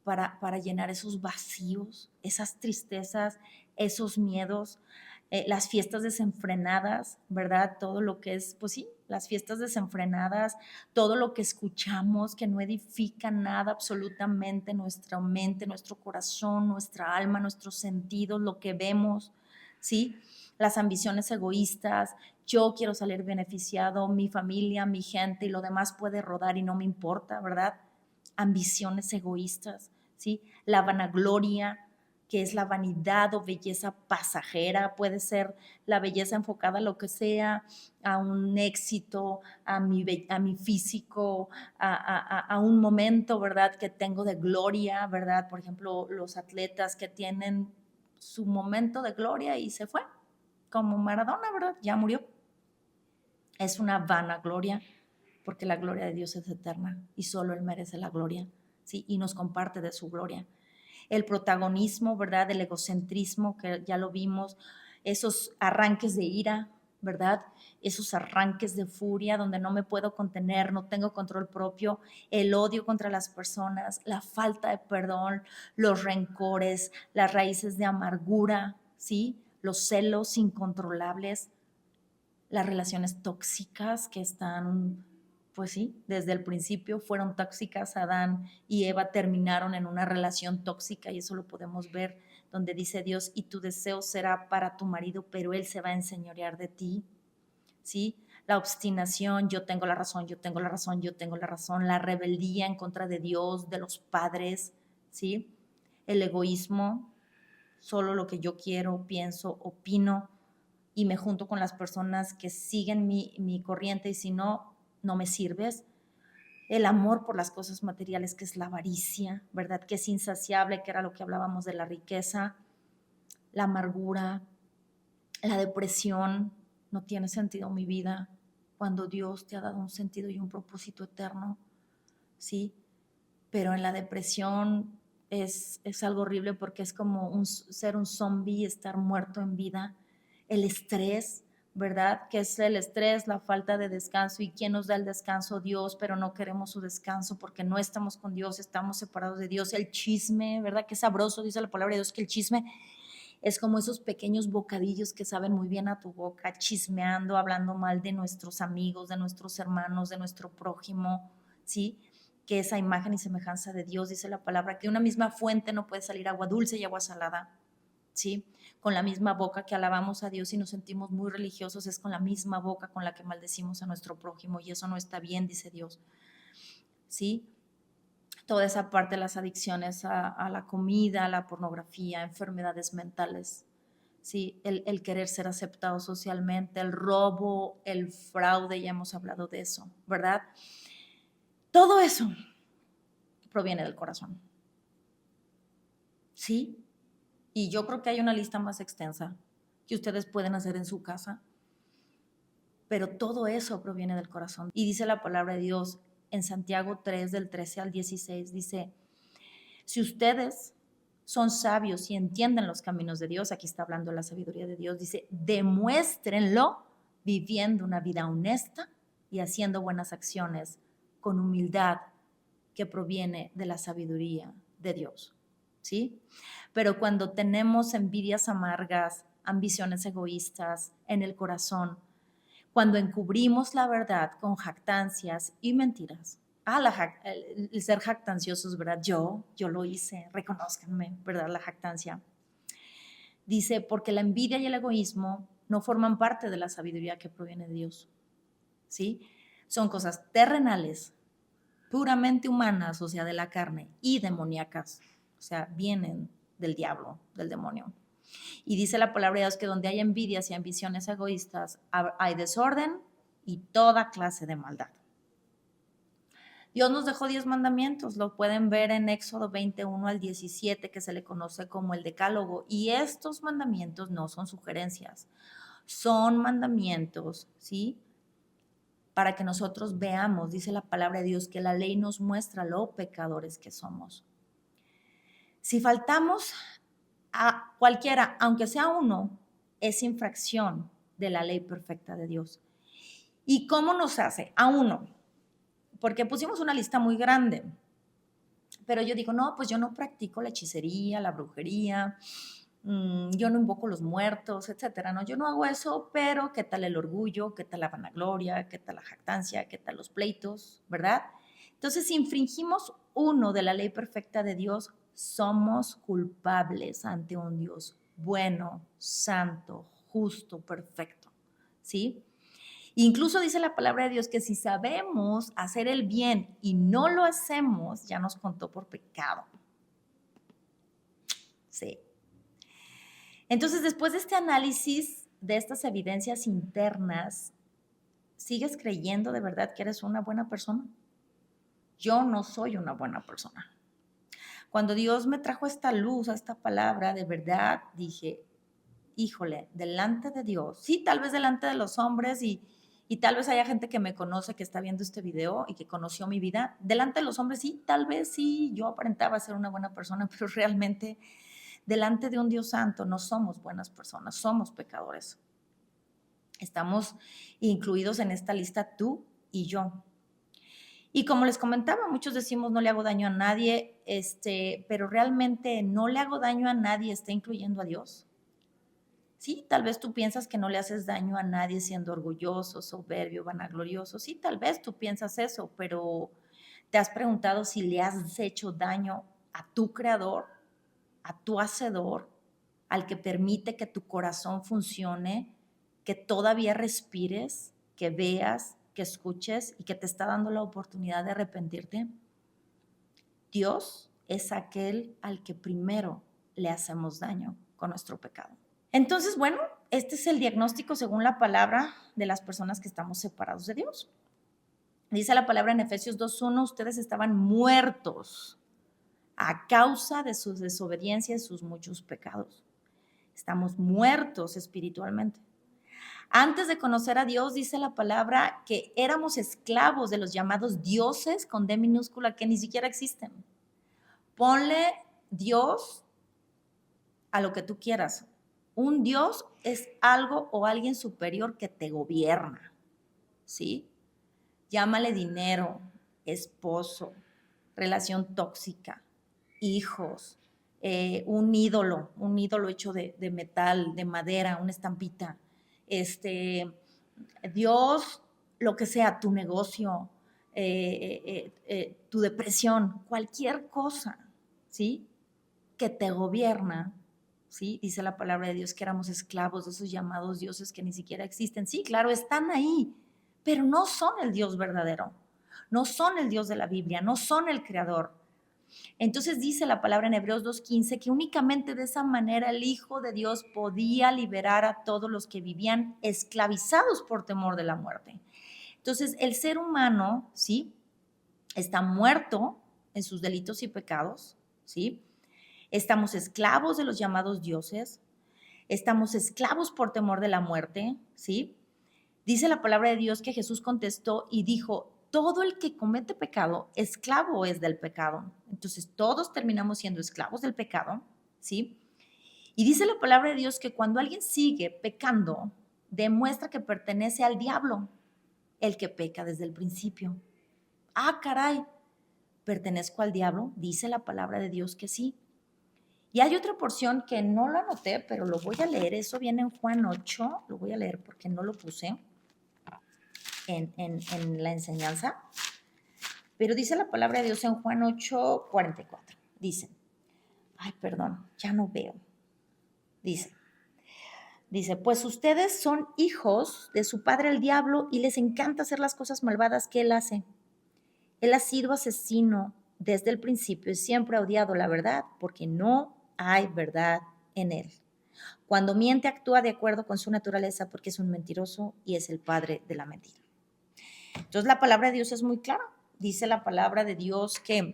Para llenar esos vacíos, esas tristezas, esos miedos, las fiestas desenfrenadas, ¿verdad? Todo lo que es, pues sí, las fiestas desenfrenadas, todo lo que escuchamos que no edifica nada absolutamente, nuestra mente, nuestro corazón, nuestra alma, nuestros sentidos, lo que vemos, ¿sí? Las ambiciones egoístas, yo quiero salir beneficiado, mi familia, mi gente y lo demás puede rodar y no me importa, ¿verdad? Ambiciones egoístas, ¿sí? La vanagloria, que es la vanidad o belleza pasajera, puede ser la belleza enfocada a lo que sea, a un éxito, a mi físico, a un momento, ¿verdad?, que tengo de gloria, ¿verdad? Por ejemplo, los atletas que tienen su momento de gloria y se fue, como Maradona, ¿verdad? Ya murió. Es una vana gloria, porque la gloria de Dios es eterna y solo Él merece la gloria, ¿sí? Y nos comparte de su gloria. El protagonismo, ¿verdad? El egocentrismo, que ya lo vimos, esos arranques de ira, ¿verdad? Esos arranques de furia donde no me puedo contener, no tengo control propio, el odio contra las personas, la falta de perdón, los rencores, las raíces de amargura, ¿sí? Los celos incontrolables, las relaciones tóxicas que están, pues sí, desde el principio fueron tóxicas. Adán y Eva terminaron en una relación tóxica y eso lo podemos ver donde dice Dios, y tu deseo será para tu marido, pero él se va a enseñorear de ti, ¿sí? La obstinación, yo tengo la razón, yo tengo la razón, yo tengo la razón, la rebeldía en contra de Dios, de los padres, ¿sí? El egoísmo, solo lo que yo quiero, pienso, opino, y me junto con las personas que siguen mi corriente y si no, no me sirves. El amor por las cosas materiales, que es la avaricia, ¿verdad? Que es insaciable, que era lo que hablábamos de la riqueza, la amargura, la depresión. No tiene sentido mi vida cuando Dios te ha dado un sentido y un propósito eterno, ¿sí? Pero en la depresión es algo horrible porque es como ser un zombie, estar muerto en vida. El estrés, ¿verdad? ¿Qué es el estrés? La falta de descanso. ¿Y quién nos da el descanso? Dios, pero no queremos su descanso porque no estamos con Dios, estamos separados de Dios. El chisme, ¿verdad? Qué sabroso, dice la palabra de Dios, que el chisme es como esos pequeños bocadillos que saben muy bien a tu boca, chismeando, hablando mal de nuestros amigos, de nuestros hermanos, de nuestro prójimo, ¿sí? Que esa imagen y semejanza de Dios, dice la palabra, que de una misma fuente no puede salir agua dulce y agua salada, ¿sí? Con la misma boca que alabamos a Dios y nos sentimos muy religiosos, es con la misma boca con la que maldecimos a nuestro prójimo, y eso no está bien, dice Dios, ¿sí? Toda esa parte de las adicciones a la comida, a la pornografía, enfermedades mentales, ¿sí? El querer ser aceptado socialmente, el robo, el fraude, ya hemos hablado de eso, ¿verdad? Todo eso proviene del corazón, ¿sí? Y yo creo que hay una lista más extensa que ustedes pueden hacer en su casa, pero todo eso proviene del corazón. Y dice la palabra de Dios en Santiago 3, del 13 al 16, dice, si ustedes son sabios y entienden los caminos de Dios, aquí está hablando la sabiduría de Dios, dice, demuéstrenlo viviendo una vida honesta y haciendo buenas acciones con humildad que proviene de la sabiduría de Dios, ¿sí? Pero cuando tenemos envidias amargas, ambiciones egoístas en el corazón, cuando encubrimos la verdad con jactancias y mentiras, el ser jactanciosos, ¿verdad? Yo lo hice, reconózcanme, ¿verdad? La jactancia. Dice, porque la envidia y el egoísmo no forman parte de la sabiduría que proviene de Dios, ¿sí? Son cosas terrenales, puramente humanas, o sea, de la carne, y demoníacas, o sea, vienen del diablo, del demonio. Y dice la palabra de Dios que donde hay envidias y ambiciones egoístas, hay desorden y toda clase de maldad. Dios nos dejó 10 mandamientos, lo pueden ver en Éxodo 21 al 17, que se le conoce como el Decálogo. Y estos mandamientos no son sugerencias, son mandamientos, ¿sí? Para que nosotros veamos, dice la palabra de Dios, que la ley nos muestra lo pecadores que somos. Si faltamos a cualquiera, aunque sea uno, es infracción de la ley perfecta de Dios. ¿Y cómo nos hace? A uno. Porque pusimos una lista muy grande. Pero yo digo, no, pues yo no practico la hechicería, la brujería, yo no invoco los muertos, etcétera. No, yo no hago eso, pero ¿qué tal el orgullo? ¿Qué tal la vanagloria? ¿Qué tal la jactancia? ¿Qué tal los pleitos? ¿Verdad? Entonces, si infringimos uno de la ley perfecta de Dios, somos culpables ante un Dios bueno, santo, justo, perfecto. ¿Sí? Incluso dice la palabra de Dios que si sabemos hacer el bien y no lo hacemos, ya nos contó por pecado. Sí. Entonces, después de este análisis de estas evidencias internas, ¿sigues creyendo de verdad que eres una buena persona? Yo no soy una buena persona. Cuando Dios me trajo esta luz, a esta palabra, de verdad dije, híjole, delante de Dios, sí, tal vez delante de los hombres y tal vez haya gente que me conoce, que está viendo este video y que conoció mi vida, delante de los hombres sí, tal vez sí, yo aparentaba ser una buena persona, pero realmente delante de un Dios santo no somos buenas personas, somos pecadores. Estamos incluidos en esta lista tú y yo. Y como les comentaba, muchos decimos no le hago daño a nadie, pero realmente no le hago daño a nadie, está incluyendo a Dios. Sí, tal vez tú piensas que no le haces daño a nadie siendo orgulloso, soberbio, vanaglorioso. Sí, tal vez tú piensas eso, pero ¿te has preguntado si le has hecho daño a tu creador, a tu hacedor, al que permite que tu corazón funcione, que todavía respires, que veas, que escuches y que te está dando la oportunidad de arrepentirte? Dios es aquel al que primero le hacemos daño con nuestro pecado. Entonces, bueno, este es el diagnóstico según la palabra de las personas que estamos separados de Dios. Dice la palabra en Efesios 2:1, ustedes estaban muertos a causa de sus desobediencias y sus muchos pecados. Estamos muertos espiritualmente. Antes de conocer a Dios, dice la palabra que éramos esclavos de los llamados dioses con D minúscula que ni siquiera existen. Ponle Dios a lo que tú quieras. Un Dios es algo o alguien superior que te gobierna, ¿sí? Llámale dinero, esposo, relación tóxica, hijos, un ídolo hecho de metal, de madera, una estampita. Dios, lo que sea, tu negocio, tu depresión, cualquier cosa, ¿sí? Que te gobierna, ¿sí? Dice la palabra de Dios que éramos esclavos de esos llamados dioses que ni siquiera existen. Sí, claro, están ahí, pero no son el Dios verdadero, no son el Dios de la Biblia, no son el creador. Entonces dice la palabra en Hebreos 2:15 que únicamente de esa manera el Hijo de Dios podía liberar a todos los que vivían esclavizados por temor de la muerte. Entonces el ser humano, ¿sí? Está muerto en sus delitos y pecados, ¿sí? Estamos esclavos de los llamados dioses, estamos esclavos por temor de la muerte, ¿sí? Dice la palabra de Dios que Jesús contestó y dijo, todo el que comete pecado, esclavo es del pecado. Entonces todos terminamos siendo esclavos del pecado, ¿sí? Y dice la palabra de Dios que cuando alguien sigue pecando, demuestra que pertenece al diablo, el que peca desde el principio. Ah, caray, ¿pertenezco al diablo? Dice la palabra de Dios que sí. Y hay otra porción que no lo anoté, pero lo voy a leer. Eso viene en Juan 8. Lo voy a leer porque no lo puse en la enseñanza. Pero dice la palabra de Dios en Juan 8:44. Dice, ay, perdón, ya no veo. Dice, pues ustedes son hijos de su padre el diablo y les encanta hacer las cosas malvadas que él hace. Él ha sido asesino desde el principio y siempre ha odiado la verdad porque no hay verdad en él. Cuando miente, actúa de acuerdo con su naturaleza porque es un mentiroso y es el padre de la mentira. Entonces, la palabra de Dios es muy clara. Dice la palabra de Dios que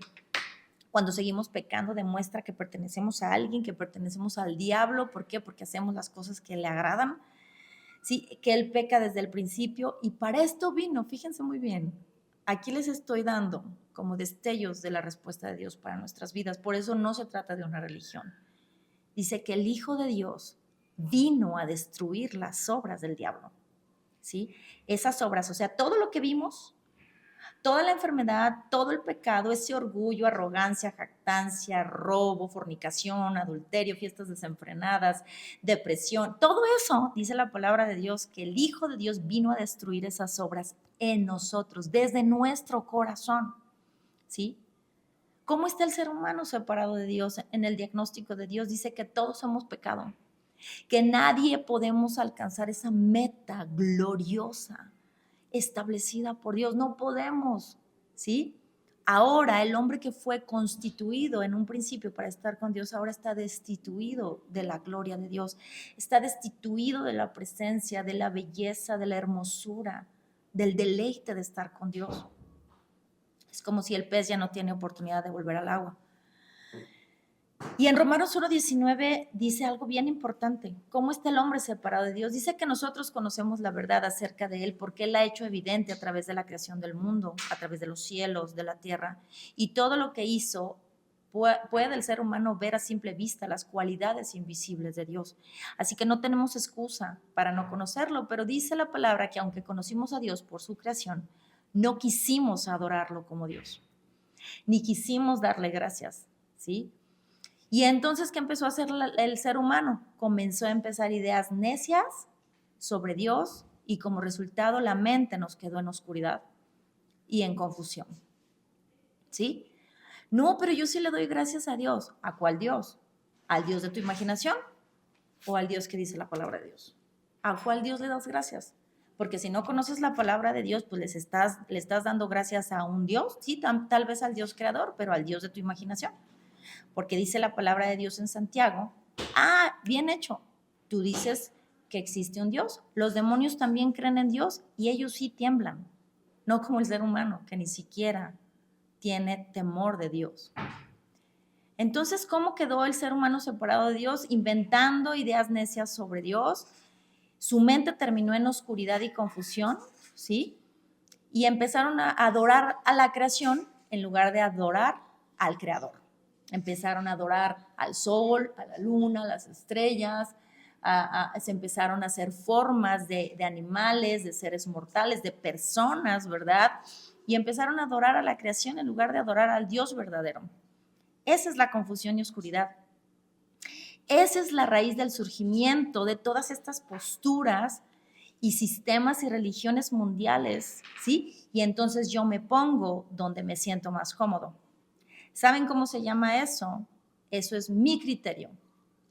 cuando seguimos pecando demuestra que pertenecemos a alguien, que pertenecemos al diablo. ¿Por qué? Porque hacemos las cosas que le agradan. Sí, que él peca desde el principio y para esto vino, fíjense muy bien. Aquí les estoy dando como destellos de la respuesta de Dios para nuestras vidas. Por eso no se trata de una religión. Dice que el Hijo de Dios vino a destruir las obras del diablo, ¿sí? Esas obras, o sea, todo lo que vimos, toda la enfermedad, todo el pecado, ese orgullo, arrogancia, jactancia, robo, fornicación, adulterio, fiestas desenfrenadas, depresión, todo eso, dice la palabra de Dios, que el Hijo de Dios vino a destruir esas obras en nosotros, desde nuestro corazón, ¿sí? ¿Cómo está el ser humano separado de Dios? En el diagnóstico de Dios dice que todos hemos pecado, que nadie podemos alcanzar esa meta gloriosa establecida por Dios. No podemos, ¿sí? Ahora el hombre que fue constituido en un principio para estar con Dios, ahora está destituido de la gloria de Dios, está destituido de la presencia, de la belleza, de la hermosura, del deleite de estar con Dios. Es como si el pez ya no tiene oportunidad de volver al agua. Y en Romanos 1:19 dice algo bien importante. ¿Cómo está el hombre separado de Dios? Dice que nosotros conocemos la verdad acerca de Él porque Él la ha hecho evidente a través de la creación del mundo, a través de los cielos, de la tierra. Y todo lo que hizo, puede el ser humano ver a simple vista las cualidades invisibles de Dios. Así que no tenemos excusa para no conocerlo, pero dice la palabra que aunque conocimos a Dios por su creación, no quisimos adorarlo como Dios, ni quisimos darle gracias, ¿sí? Y entonces, ¿qué empezó a hacer el ser humano? Comenzó a empezar ideas necias sobre Dios y como resultado la mente nos quedó en oscuridad y en confusión. ¿Sí? No, pero yo sí le doy gracias a Dios. ¿A cuál Dios? ¿Al Dios de tu imaginación o al Dios que dice la palabra de Dios? ¿A cuál Dios le das gracias? Porque si no conoces la palabra de Dios, pues le estás dando gracias a un Dios, sí, tal vez al Dios creador, pero al Dios de tu imaginación. Porque dice la palabra de Dios en Santiago, bien hecho, tú dices que existe un Dios, los demonios también creen en Dios y ellos sí tiemblan, no como el ser humano que ni siquiera tiene temor de Dios. Entonces, ¿cómo quedó el ser humano separado de Dios? Inventando ideas necias sobre Dios, su mente terminó en oscuridad y confusión, ¿sí? Y empezaron a adorar a la creación en lugar de adorar al Creador. Empezaron a adorar al sol, a la luna, a las estrellas, se empezaron a hacer formas de animales, de seres mortales, de personas, ¿verdad? Y empezaron a adorar a la creación en lugar de adorar al Dios verdadero. Esa es la confusión y oscuridad. Esa es la raíz del surgimiento de todas estas posturas y sistemas y religiones mundiales, ¿sí? Y entonces yo me pongo donde me siento más cómodo. ¿Saben cómo se llama eso? Eso es mi criterio,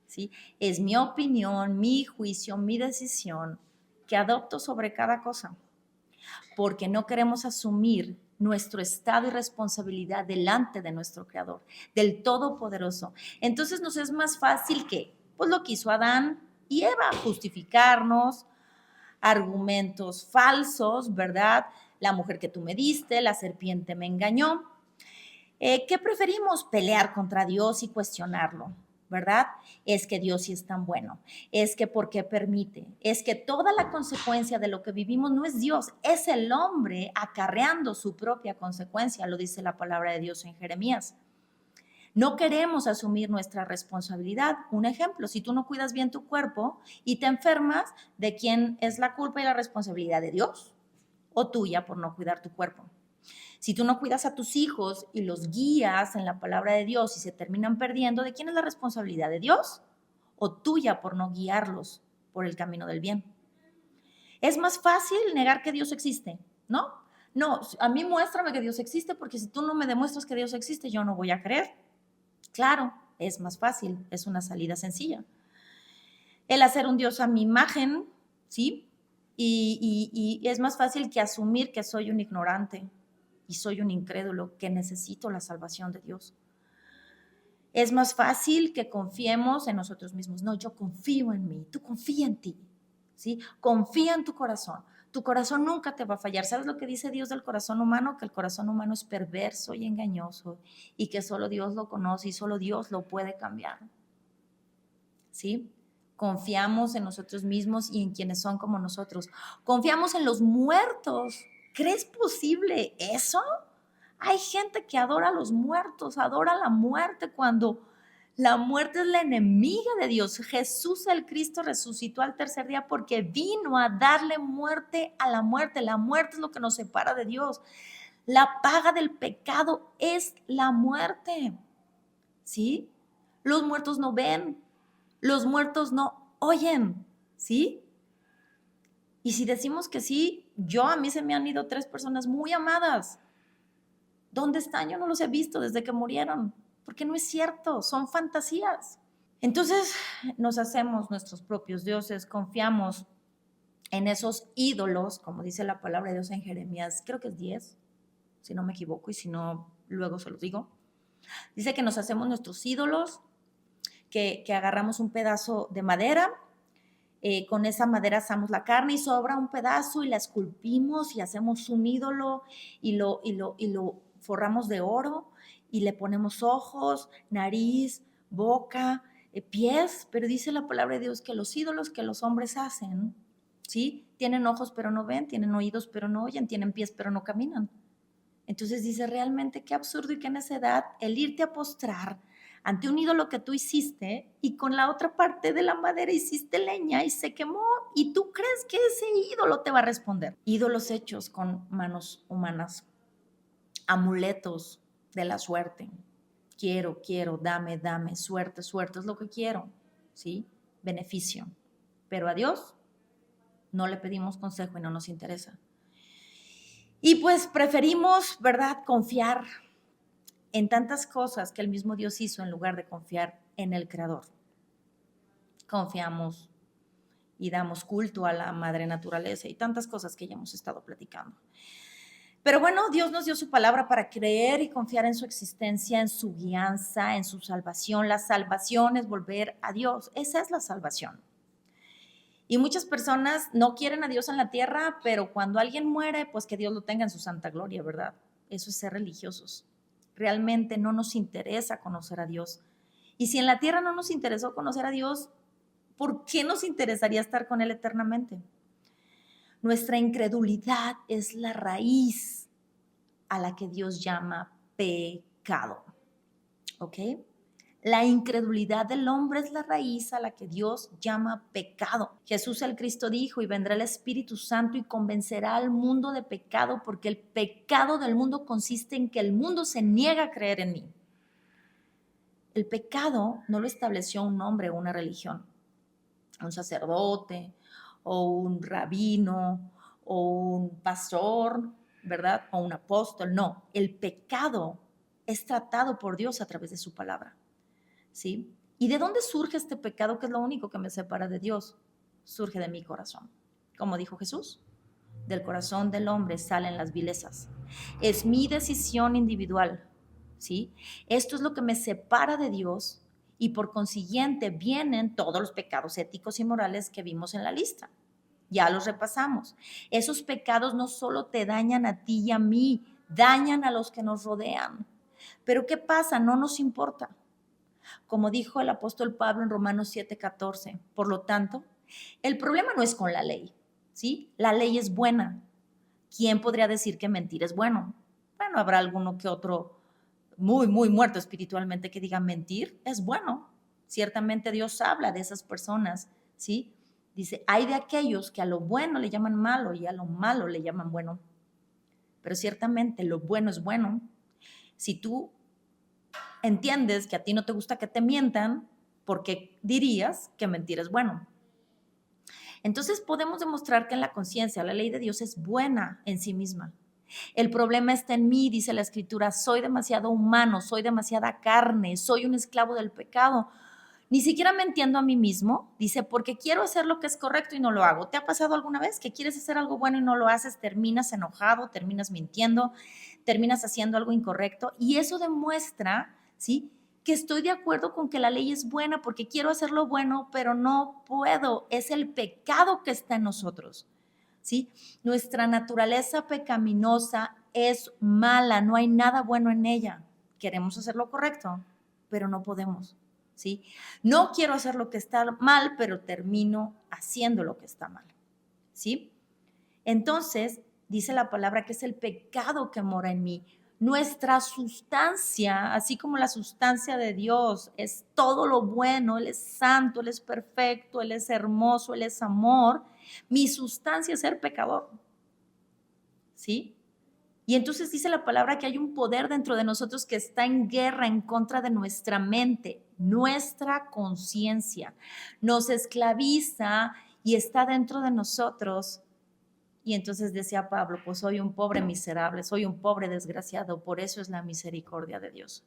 ¿sí? Es mi opinión, mi juicio, mi decisión que adopto sobre cada cosa, porque no queremos asumir nuestro estado y responsabilidad delante de nuestro Creador, del Todopoderoso. Entonces nos es más fácil que, pues lo que hizo Adán y Eva, justificarnos, argumentos falsos, ¿verdad? La mujer que tú me diste, la serpiente me engañó. ¿Qué preferimos? Pelear contra Dios y cuestionarlo, ¿verdad? Es que Dios sí es tan bueno, es que ¿por qué permite? Es que toda la consecuencia de lo que vivimos no es Dios, es el hombre acarreando su propia consecuencia, lo dice la palabra de Dios en Jeremías. No queremos asumir nuestra responsabilidad. Un ejemplo, si tú no cuidas bien tu cuerpo y te enfermas, ¿de quién es la culpa y la responsabilidad? ¿De Dios o tuya por no cuidar tu cuerpo? Si tú no cuidas a tus hijos y los guías en la palabra de Dios y se terminan perdiendo, ¿de quién es la responsabilidad? ¿De Dios o tuya por no guiarlos por el camino del bien? Es más fácil negar que Dios existe, ¿no? No, a mí muéstrame que Dios existe, porque si tú no me demuestras que Dios existe, yo no voy a creer. Claro, es más fácil, es una salida sencilla. El hacer un Dios a mi imagen, ¿sí? Y es más fácil que asumir que soy un ignorante y soy un incrédulo, que necesito la salvación de Dios. Es más fácil que confiemos en nosotros mismos. No, yo confío en mí, tú confía en ti, ¿sí? Confía en tu corazón. Tu corazón nunca te va a fallar. ¿Sabes lo que dice Dios del corazón humano? Que el corazón humano es perverso y engañoso y que solo Dios lo conoce y solo Dios lo puede cambiar, ¿sí? Confiamos en nosotros mismos y en quienes son como nosotros. Confiamos en los muertos. ¿Crees posible eso? Hay gente que adora a los muertos, adora la muerte cuando la muerte es la enemiga de Dios. Jesús el Cristo resucitó al tercer día porque vino a darle muerte a la muerte. La muerte es lo que nos separa de Dios. La paga del pecado es la muerte. ¿Sí? Los muertos no ven, los muertos no oyen. ¿Sí? Y si decimos que sí, a mí se me han ido 3 personas muy amadas. ¿Dónde están? Yo no los he visto desde que murieron, porque no es cierto, son fantasías. Entonces nos hacemos nuestros propios dioses, confiamos en esos ídolos, como dice la palabra de Dios en Jeremías, creo que es 10, si no me equivoco, y si no, luego se los digo. Dice que nos hacemos nuestros ídolos, que agarramos un pedazo de madera, con esa madera asamos la carne y sobra un pedazo y la esculpimos y hacemos un ídolo y lo forramos de oro y le ponemos ojos, nariz, boca, pies, pero dice la palabra de Dios que los ídolos que los hombres hacen, ¿sí? Tienen ojos pero no ven, tienen oídos pero no oyen, tienen pies pero no caminan. Entonces dice, realmente qué absurdo y qué necedad el irte a postrar ante un ídolo que tú hiciste y con la otra parte de la madera hiciste leña y se quemó y tú crees que ese ídolo te va a responder. Ídolos hechos con manos humanas, amuletos de la suerte. Quiero, dame, suerte es lo que quiero, ¿sí? Beneficio. Pero a Dios no le pedimos consejo y no nos interesa. Y pues preferimos, ¿verdad?, confiar en tantas cosas que el mismo Dios hizo en lugar de confiar en el Creador. Confiamos y damos culto a la madre naturaleza y tantas cosas que ya hemos estado platicando. Pero bueno, Dios nos dio su palabra para creer y confiar en su existencia, en su guianza, en su salvación. La salvación es volver a Dios. Esa es la salvación. Y muchas personas no quieren a Dios en la tierra, pero cuando alguien muere, pues que Dios lo tenga en su santa gloria, ¿verdad? Eso es ser religiosos. Realmente no nos interesa conocer a Dios. Y si en la tierra no nos interesó conocer a Dios, ¿por qué nos interesaría estar con Él eternamente? Nuestra incredulidad es la raíz a la que Dios llama pecado. ¿Ok? La incredulidad del hombre es la raíz a la que Dios llama pecado. Jesús el Cristo dijo, y vendrá el Espíritu Santo y convencerá al mundo de pecado, porque el pecado del mundo consiste en que el mundo se niega a creer en mí. El pecado no lo estableció un hombre o una religión, un sacerdote o un rabino o un pastor, ¿verdad? O un apóstol. No, el pecado es tratado por Dios a través de su palabra. ¿Sí? ¿Y de dónde surge este pecado que es lo único que me separa de Dios? Surge de mi corazón. Como dijo Jesús, del corazón del hombre salen las vilezas. Es mi decisión individual, ¿sí? Esto es lo que me separa de Dios y por consiguiente vienen todos los pecados éticos y morales que vimos en la lista. Ya los repasamos. Esos pecados no solo te dañan a ti y a mí, dañan a los que nos rodean. Pero ¿qué pasa? No nos importa. Como dijo el apóstol Pablo en Romanos 7:14. Por lo tanto, el problema no es con la ley, ¿sí? La ley es buena. ¿Quién podría decir que mentir es bueno? Bueno, habrá alguno que otro muy, muy muerto espiritualmente que diga mentir es bueno. Ciertamente Dios habla de esas personas, ¿sí? Dice, hay de aquellos que a lo bueno le llaman malo y a lo malo le llaman bueno. Pero ciertamente lo bueno es bueno. Si tú entiendes que a ti no te gusta que te mientan, ¿por qué dirías que mentir es bueno? Entonces podemos demostrar que en la conciencia la ley de Dios es buena en sí misma. El problema está en mí, dice la Escritura, soy demasiado humano, soy demasiada carne, soy un esclavo del pecado. Ni siquiera me entiendo a mí mismo, dice, porque quiero hacer lo que es correcto y no lo hago. ¿Te ha pasado alguna vez que quieres hacer algo bueno y no lo haces? Terminas enojado, terminas mintiendo, terminas haciendo algo incorrecto y eso demuestra, ¿sí?, que estoy de acuerdo con que la ley es buena porque quiero hacer lo bueno, pero no puedo. Es el pecado que está en nosotros, ¿sí? Nuestra naturaleza pecaminosa es mala, no hay nada bueno en ella. Queremos hacer lo correcto, pero no podemos, ¿sí? No quiero hacer lo que está mal, pero termino haciendo lo que está mal, ¿sí? Entonces, dice la palabra que es el pecado que mora en mí. Nuestra sustancia, así como la sustancia de Dios, es todo lo bueno, Él es santo, Él es perfecto, Él es hermoso, Él es amor. Mi sustancia es ser pecador, ¿sí? Y entonces dice la palabra que hay un poder dentro de nosotros que está en guerra en contra de nuestra mente, nuestra conciencia. Nos esclaviza y está dentro de nosotros. Y entonces decía Pablo, pues soy un pobre miserable, soy un pobre desgraciado, por eso es la misericordia de Dios.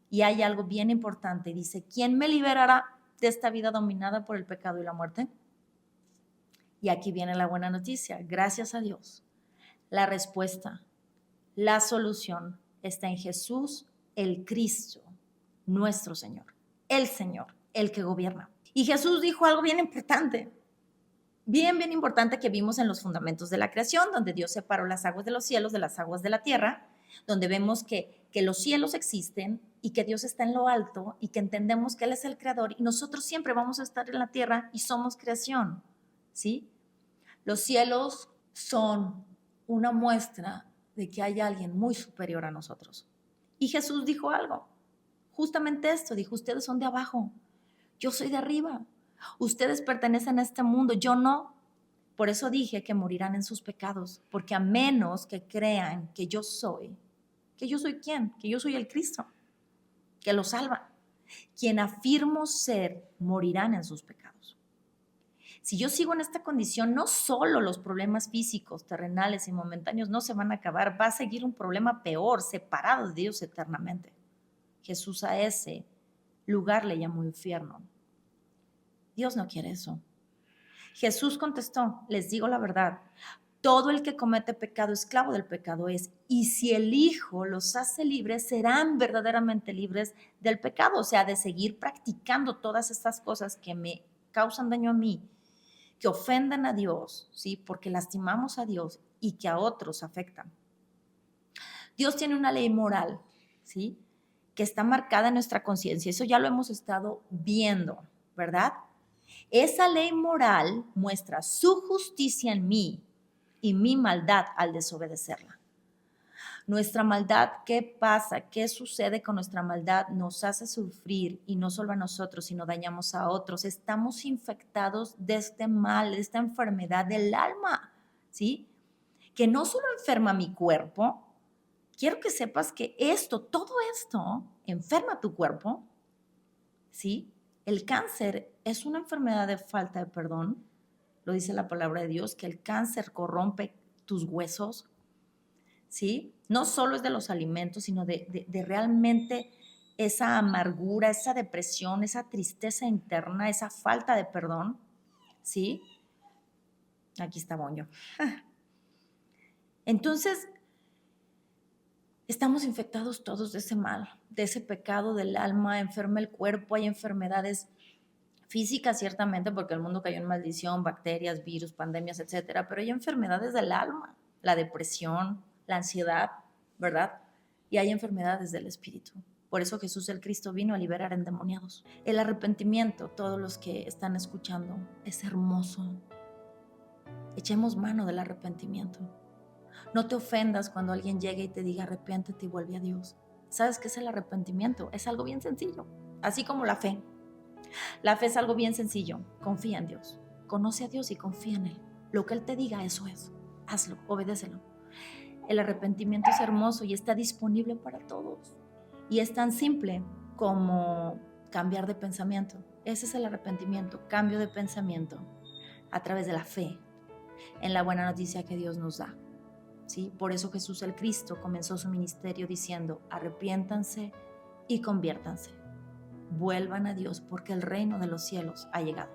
Y hay algo bien importante, dice, ¿quién me liberará de esta vida dominada por el pecado y la muerte? Y aquí viene la buena noticia, gracias a Dios. La respuesta, la solución está en Jesús, el Cristo, nuestro Señor, el que gobierna. Y Jesús dijo algo bien importante, bien importante que vimos en los fundamentos de la creación, donde Dios separó las aguas de los cielos de las aguas de la tierra, donde vemos que los cielos existen y que Dios está en lo alto y que entendemos que Él es el creador y nosotros siempre vamos a estar en la tierra y somos creación, ¿sí? Los cielos son una muestra de que hay alguien muy superior a nosotros. Y Jesús dijo algo, justamente esto, dijo, ustedes son de abajo, yo soy de arriba, ustedes pertenecen a este mundo, yo no. Por eso dije que morirán en sus pecados, porque a menos que crean que yo soy quién, que yo soy el Cristo, que lo salva, quien afirmo ser, morirán en sus pecados. Si yo sigo en esta condición, no solo los problemas físicos, terrenales y momentáneos no se van a acabar, va a seguir un problema peor, separado de Dios eternamente. Jesús a ese lugar le llamó infierno. Dios no quiere eso. Jesús contestó, les digo la verdad, todo el que comete pecado, esclavo del pecado es, y si el Hijo los hace libres, serán verdaderamente libres del pecado, o sea, de seguir practicando todas estas cosas que me causan daño a mí, que ofenden a Dios, ¿sí? Porque lastimamos a Dios y que a otros afectan. Dios tiene una ley moral, ¿sí? Que está marcada en nuestra conciencia, eso ya lo hemos estado viendo, ¿verdad? Esa ley moral muestra su justicia en mí y mi maldad al desobedecerla. Nuestra maldad, ¿qué pasa? ¿Qué sucede con nuestra maldad? Nos hace sufrir y no solo a nosotros, sino dañamos a otros. Estamos infectados de este mal, de esta enfermedad del alma, ¿sí? Que no solo enferma mi cuerpo, quiero que sepas que todo esto enferma tu cuerpo, ¿sí? El cáncer es una enfermedad de falta de perdón. Lo dice la palabra de Dios, que el cáncer corrompe tus huesos, ¿sí? No solo es de los alimentos, sino de realmente esa amargura, esa depresión, esa tristeza interna, esa falta de perdón, ¿sí? Aquí está Boño. Entonces, estamos infectados todos de ese mal, de ese pecado del alma, enferma el cuerpo, hay enfermedades físicas ciertamente, porque el mundo cayó en maldición, bacterias, virus, pandemias, etcétera, pero hay enfermedades del alma, la depresión, la ansiedad, ¿verdad? Y hay enfermedades del espíritu. Por eso Jesús el Cristo vino a liberar endemoniados. El arrepentimiento, todos los que están escuchando, es hermoso. Echemos mano del arrepentimiento. No te ofendas cuando alguien llegue y te diga arrepiéntete y vuelve a Dios. ¿Sabes qué es el arrepentimiento? Es algo bien sencillo, así como la fe. La fe es algo bien sencillo. Confía en Dios. Conoce a Dios y confía en Él. Lo que Él te diga, eso es. Hazlo, obedécelo. El arrepentimiento es hermoso y está disponible para todos. Y es tan simple como cambiar de pensamiento. Ese es el arrepentimiento, cambio de pensamiento a través de la fe en la buena noticia que Dios nos da, ¿sí? Por eso Jesús el Cristo comenzó su ministerio diciendo, arrepiéntanse y conviértanse. Vuelvan a Dios porque el reino de los cielos ha llegado.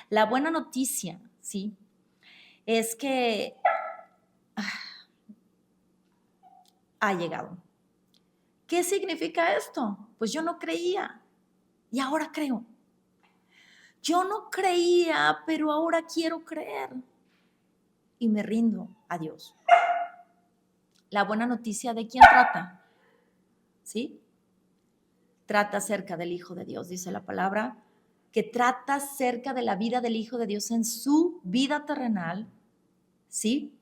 La buena noticia, ¿sí? Es que ha llegado. ¿Qué significa esto? Pues yo no creía y ahora creo. Yo no creía, pero ahora quiero creer y me rindo a Dios. La buena noticia, ¿de quién trata? ¿Sí? Trata acerca del Hijo de Dios, dice la palabra, que trata acerca de la vida del Hijo de Dios en su vida terrenal, ¿sí?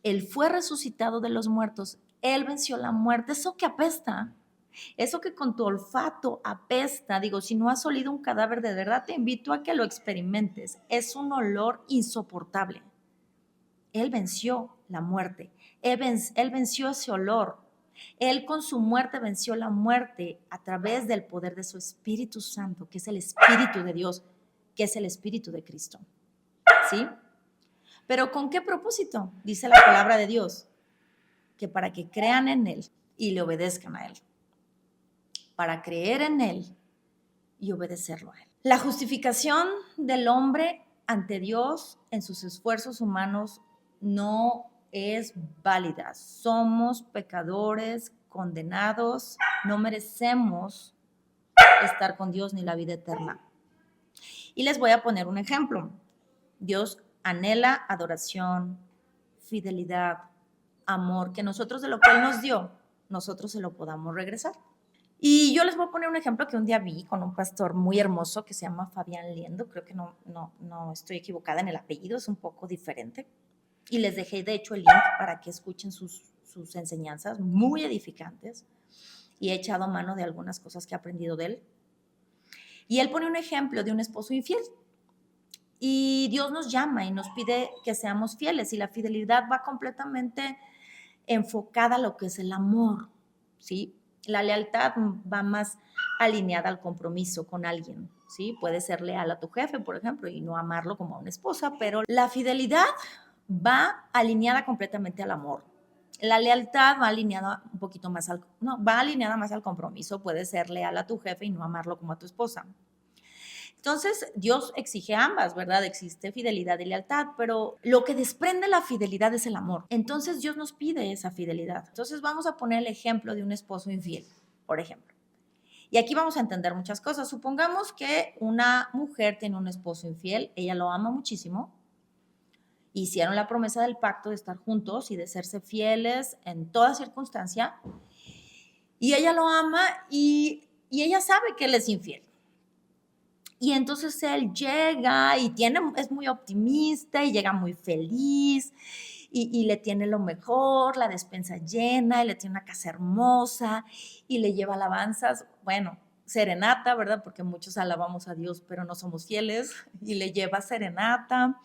Él fue resucitado de los muertos, Él venció la muerte, eso que apesta, eso que con tu olfato apesta, digo, si no has olido un cadáver de verdad, te invito a que lo experimentes, es un olor insoportable. Él venció la muerte, Él venció ese olor. Él con su muerte venció la muerte a través del poder de su Espíritu Santo, que es el Espíritu de Dios, que es el Espíritu de Cristo. ¿Sí? Pero ¿con qué propósito? Dice la palabra de Dios, que para que crean en Él y le obedezcan a Él. Para creer en Él y obedecerlo a Él. La justificación del hombre ante Dios en sus esfuerzos humanos no es válida. Somos pecadores condenados, no merecemos estar con Dios ni la vida eterna. Y les voy a poner un ejemplo. Dios anhela adoración, fidelidad, amor, que nosotros de lo que Él nos dio, nosotros se lo podamos regresar. Y yo les voy a poner un ejemplo que un día vi con un pastor muy hermoso que se llama Fabián Liendo, creo que no estoy equivocada en el apellido, es un poco diferente. Y les dejé de hecho el link para que escuchen sus enseñanzas muy edificantes, y he echado mano de algunas cosas que he aprendido de él. Y él pone un ejemplo de un esposo infiel. Y Dios nos llama y nos pide que seamos fieles, y la fidelidad va completamente enfocada a lo que es el amor, ¿sí? La lealtad va más alineada al compromiso con alguien, ¿sí? Puedes ser leal a tu jefe, por ejemplo, y no amarlo como a una esposa, pero la fidelidad va alineada completamente al amor. La lealtad va alineada un poquito más va alineada más al compromiso. Puedes ser leal a tu jefe y no amarlo como a tu esposa. Entonces, Dios exige ambas, ¿verdad? Existe fidelidad y lealtad, pero lo que desprende la fidelidad es el amor. Entonces, Dios nos pide esa fidelidad. Entonces, vamos a poner el ejemplo de un esposo infiel, por ejemplo. Y aquí vamos a entender muchas cosas. Supongamos que una mujer tiene un esposo infiel, ella lo ama muchísimo, hicieron la promesa del pacto de estar juntos y de serse fieles en toda circunstancia, y ella lo ama y ella sabe que él es infiel. Y entonces él llega y es muy optimista y llega muy feliz y le tiene lo mejor, la despensa llena, y le tiene una casa hermosa y le lleva alabanzas, bueno, serenata, ¿verdad? Porque muchos alabamos a Dios, pero no somos fieles, y le lleva serenata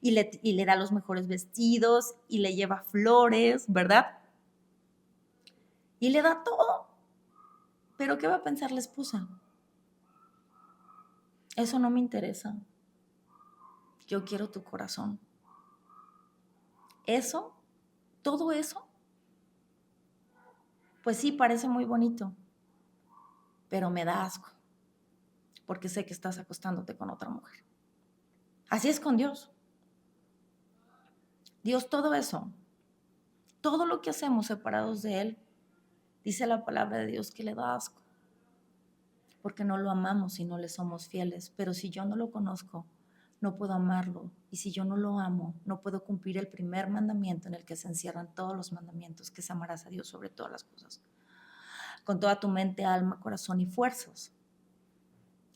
y le da los mejores vestidos y le lleva flores, ¿verdad? Y le da todo. Pero ¿qué va a pensar la esposa? Eso no me interesa. Yo quiero tu corazón. Eso, todo eso, pues sí, parece muy bonito, pero me da asco, porque sé que estás acostándote con otra mujer. Así es con Dios. Dios, todo eso, todo lo que hacemos separados de Él, dice la palabra de Dios que le da asco, porque no lo amamos y no le somos fieles. Pero si yo no lo conozco, no puedo amarlo. Y si yo no lo amo, no puedo cumplir el primer mandamiento en el que se encierran todos los mandamientos, que es amarás a Dios sobre todas las cosas, con toda tu mente, alma, corazón y fuerzas.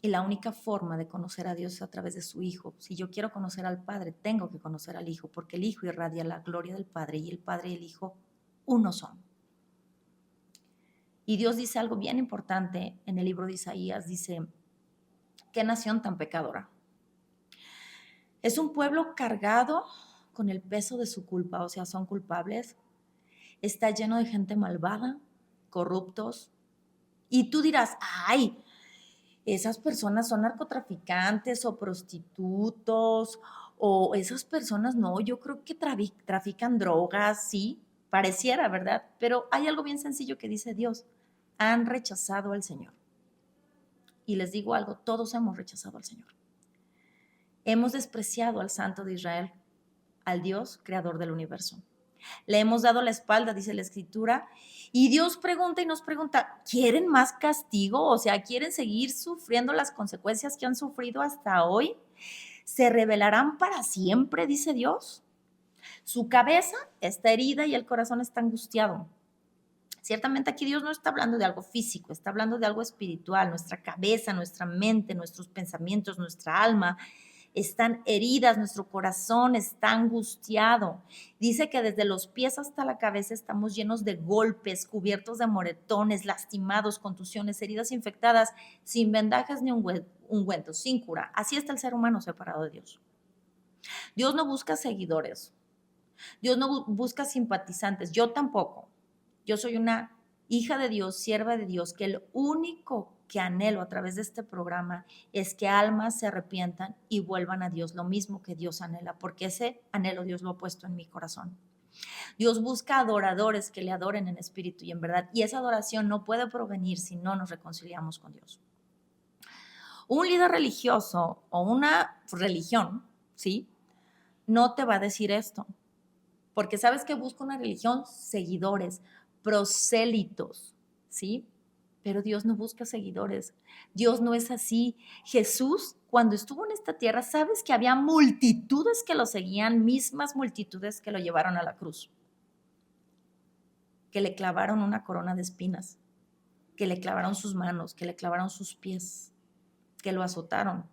Y la única forma de conocer a Dios es a través de su Hijo. Si yo quiero conocer al Padre, tengo que conocer al Hijo, porque el Hijo irradia la gloria del Padre, y el Padre y el Hijo uno son. Y Dios dice algo bien importante en el libro de Isaías, dice, ¿qué nación tan pecadora? Es un pueblo cargado con el peso de su culpa, o sea, son culpables. Está lleno de gente malvada, corruptos. Y tú dirás, ay, esas personas son narcotraficantes o prostitutos, o esas personas no, yo creo que trafican drogas, sí, pareciera, ¿verdad? Pero hay algo bien sencillo que dice Dios: han rechazado al Señor. Y les digo algo, todos hemos rechazado al Señor. Hemos despreciado al Santo de Israel, al Dios creador del universo. Le hemos dado la espalda, dice la Escritura, y Dios pregunta y nos pregunta, ¿quieren más castigo? O sea, ¿quieren seguir sufriendo las consecuencias que han sufrido hasta hoy? ¿Se rebelarán para siempre? Dice Dios. Su cabeza está herida y el corazón está angustiado. Ciertamente aquí Dios no está hablando de algo físico, está hablando de algo espiritual. Nuestra cabeza, nuestra mente, nuestros pensamientos, nuestra alma están heridas, nuestro corazón está angustiado. Dice que desde los pies hasta la cabeza estamos llenos de golpes, cubiertos de moretones, lastimados, contusiones, heridas infectadas, sin vendajes ni ungüentos, sin cura. Así está el ser humano separado de Dios. Dios no busca seguidores. Dios no busca simpatizantes. Yo tampoco. Yo soy una hija de Dios, sierva de Dios, que el único que anhelo a través de este programa es que almas se arrepientan y vuelvan a Dios, lo mismo que Dios anhela, porque ese anhelo Dios lo ha puesto en mi corazón. Dios busca adoradores que le adoren en espíritu y en verdad, y esa adoración no puede provenir si no nos reconciliamos con Dios. Un líder religioso o una religión, ¿sí?, no te va a decir esto, porque sabes que busca una religión seguidores, prosélitos, ¿sí? Pero Dios no busca seguidores. Dios no es así. Jesús, cuando estuvo en esta tierra, sabes que había multitudes que lo seguían, mismas multitudes que lo llevaron a la cruz, que le clavaron una corona de espinas, que le clavaron sus manos, que le clavaron sus pies, que lo azotaron,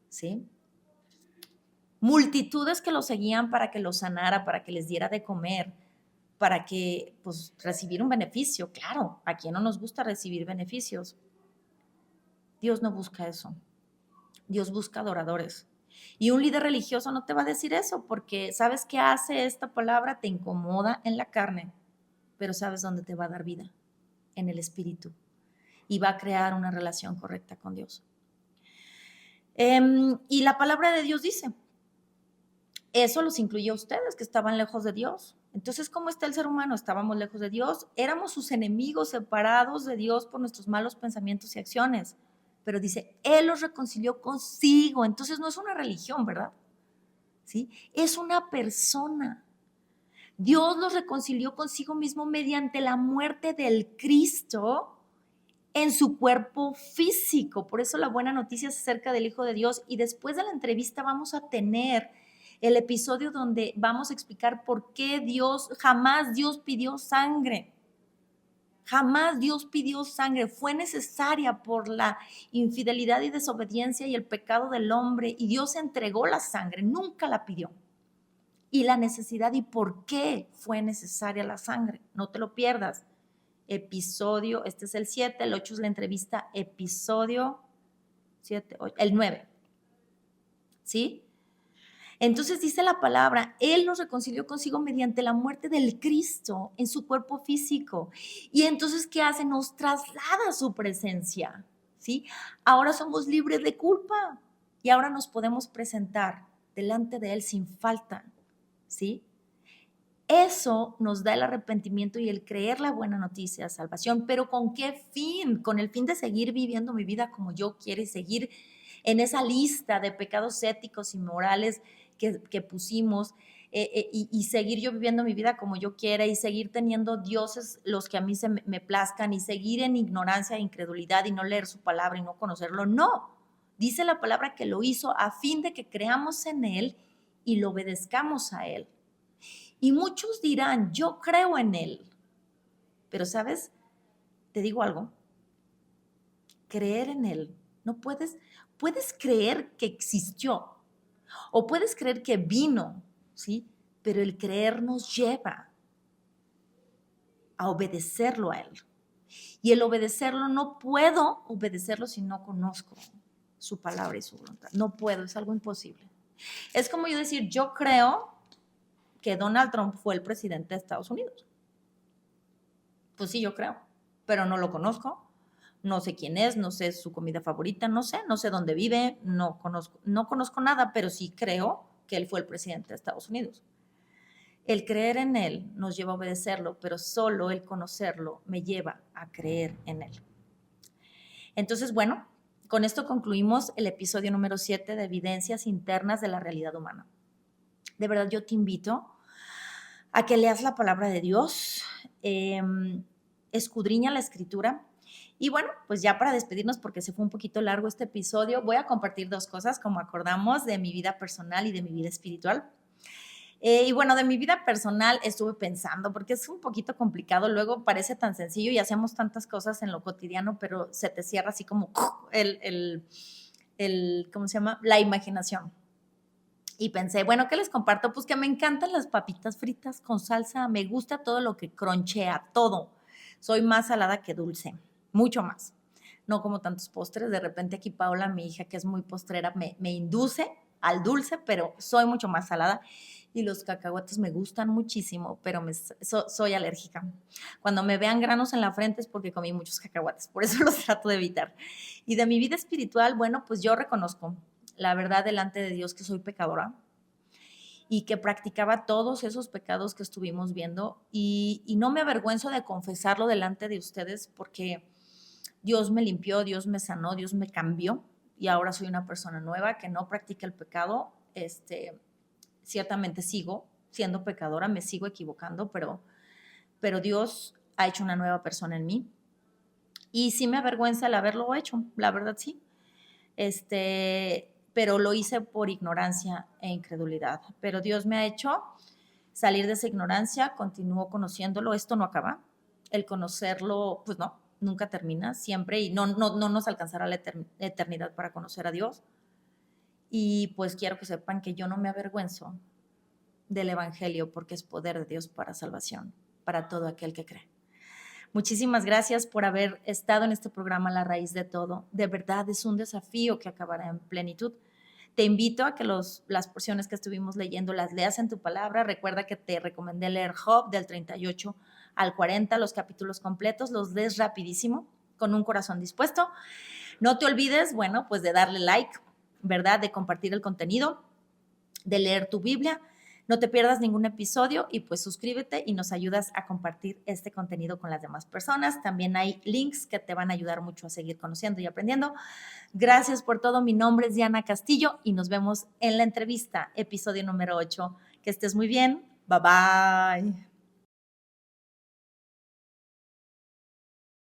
¿sí? Multitudes que lo seguían para que lo sanara, para que les diera de comer, para que, pues, recibir un beneficio. Claro, ¿a quién no nos gusta recibir beneficios? Dios no busca eso. Dios busca adoradores. Y un líder religioso no te va a decir eso, porque ¿sabes qué hace esta palabra? Te incomoda en la carne, pero ¿sabes dónde te va a dar vida? En el espíritu. Y va a crear una relación correcta con Dios. Y la palabra de Dios dice, eso los incluye a ustedes que estaban lejos de Dios. Entonces, ¿cómo está el ser humano? Estábamos lejos de Dios, éramos sus enemigos, separados de Dios por nuestros malos pensamientos y acciones. Pero dice, Él los reconcilió consigo. Entonces no es una religión, ¿verdad? ¿Sí? Es una persona. Dios los reconcilió consigo mismo mediante la muerte del Cristo en su cuerpo físico. Por eso la buena noticia es acerca del Hijo de Dios. Y después de la entrevista vamos a tener el episodio donde vamos a explicar por qué jamás Dios pidió sangre. Jamás Dios pidió sangre. Fue necesaria por la infidelidad y desobediencia y el pecado del hombre. Y Dios entregó la sangre, nunca la pidió. Y la necesidad y por qué fue necesaria la sangre. No te lo pierdas. Episodio, este es el 7, el 8 es la entrevista, episodio 7, 8, el 9. ¿Sí? Entonces dice la palabra, Él nos reconcilió consigo mediante la muerte del Cristo en su cuerpo físico. Y entonces, ¿qué hace? Nos traslada a su presencia, ¿sí? Ahora somos libres de culpa y ahora nos podemos presentar delante de Él sin falta, ¿sí? Eso nos da el arrepentimiento y el creer la buena noticia, salvación, pero ¿con qué fin? Con el fin de seguir viviendo mi vida como yo quiero y seguir en esa lista de pecados éticos y morales que pusimos y seguir yo viviendo mi vida como yo quiera y seguir teniendo dioses los que a mí me plazcan y seguir en ignorancia e incredulidad y no leer su palabra y no conocerlo. No, dice la palabra que lo hizo a fin de que creamos en Él y lo obedezcamos a Él. Y muchos dirán, yo creo en Él. Pero, ¿sabes? Te digo algo. Creer en Él. No puedes creer que existió o puedes creer que vino, ¿sí? Pero el creer nos lleva a obedecerlo a Él. Y el obedecerlo, no puedo obedecerlo si no conozco su palabra y su voluntad. No puedo, es algo imposible. Es como yo decir, yo creo que Donald Trump fue el presidente de Estados Unidos. Pues sí, yo creo, pero no lo conozco, no sé quién es, no sé su comida favorita, no sé dónde vive, no conozco nada, pero sí creo que él fue el presidente de Estados Unidos. El creer en él nos lleva a obedecerlo, pero solo el conocerlo me lleva a creer en él. Entonces, bueno, con esto concluimos el episodio número 7 de Evidencias Internas de la Realidad Humana. De verdad, yo te invito a que leas la palabra de Dios, escudriña la escritura. Y bueno, pues ya para despedirnos, porque se fue un poquito largo este episodio, voy a compartir dos cosas, como acordamos, de mi vida personal y de mi vida espiritual. Y bueno, de mi vida personal estuve pensando, porque es un poquito complicado, luego parece tan sencillo y hacemos tantas cosas en lo cotidiano, pero se te cierra así como ¿cómo se llama? La imaginación. Y pensé, bueno, ¿qué les comparto? Pues que me encantan las papitas fritas con salsa, me gusta todo lo que cronchea, todo. Soy más salada que dulce, mucho más. No como tantos postres, de repente aquí Paula, mi hija, que es muy postrera, me induce al dulce, pero soy mucho más salada. Y los cacahuates me gustan muchísimo, pero soy alérgica. Cuando me vean granos en la frente es porque comí muchos cacahuates, por eso los trato de evitar. Y de mi vida espiritual, bueno, pues yo reconozco la verdad delante de Dios que soy pecadora y que practicaba todos esos pecados que estuvimos viendo y no me avergüenzo de confesarlo delante de ustedes porque Dios me limpió, Dios me sanó, Dios me cambió y ahora soy una persona nueva que no practica el pecado. Ciertamente sigo siendo pecadora, me sigo equivocando, pero Dios ha hecho una nueva persona en mí. Y sí me avergüenza el haberlo hecho, la verdad sí. Pero lo hice por ignorancia e incredulidad. Pero Dios me ha hecho salir de esa ignorancia, continúo conociéndolo, esto no acaba. El conocerlo, pues no, nunca termina, siempre, y no nos alcanzará la eternidad para conocer a Dios. Y pues quiero que sepan que yo no me avergüenzo del Evangelio porque es poder de Dios para salvación, para todo aquel que cree. Muchísimas gracias por haber estado en este programa La Raíz de Todo. De verdad es un desafío que acabará en plenitud. Te invito a que las porciones que estuvimos leyendo las leas en tu palabra. Recuerda que te recomendé leer Job del 38 al 40, los capítulos completos, los lees rapidísimo, con un corazón dispuesto. No te olvides, bueno, pues de darle like, ¿verdad? De compartir el contenido, de leer tu Biblia. No te pierdas ningún episodio y pues suscríbete y nos ayudas a compartir este contenido con las demás personas. También hay links que te van a ayudar mucho a seguir conociendo y aprendiendo. Gracias por todo. Mi nombre es Diana Castillo y nos vemos en la entrevista, episodio número 8. Que estés muy bien. Bye bye.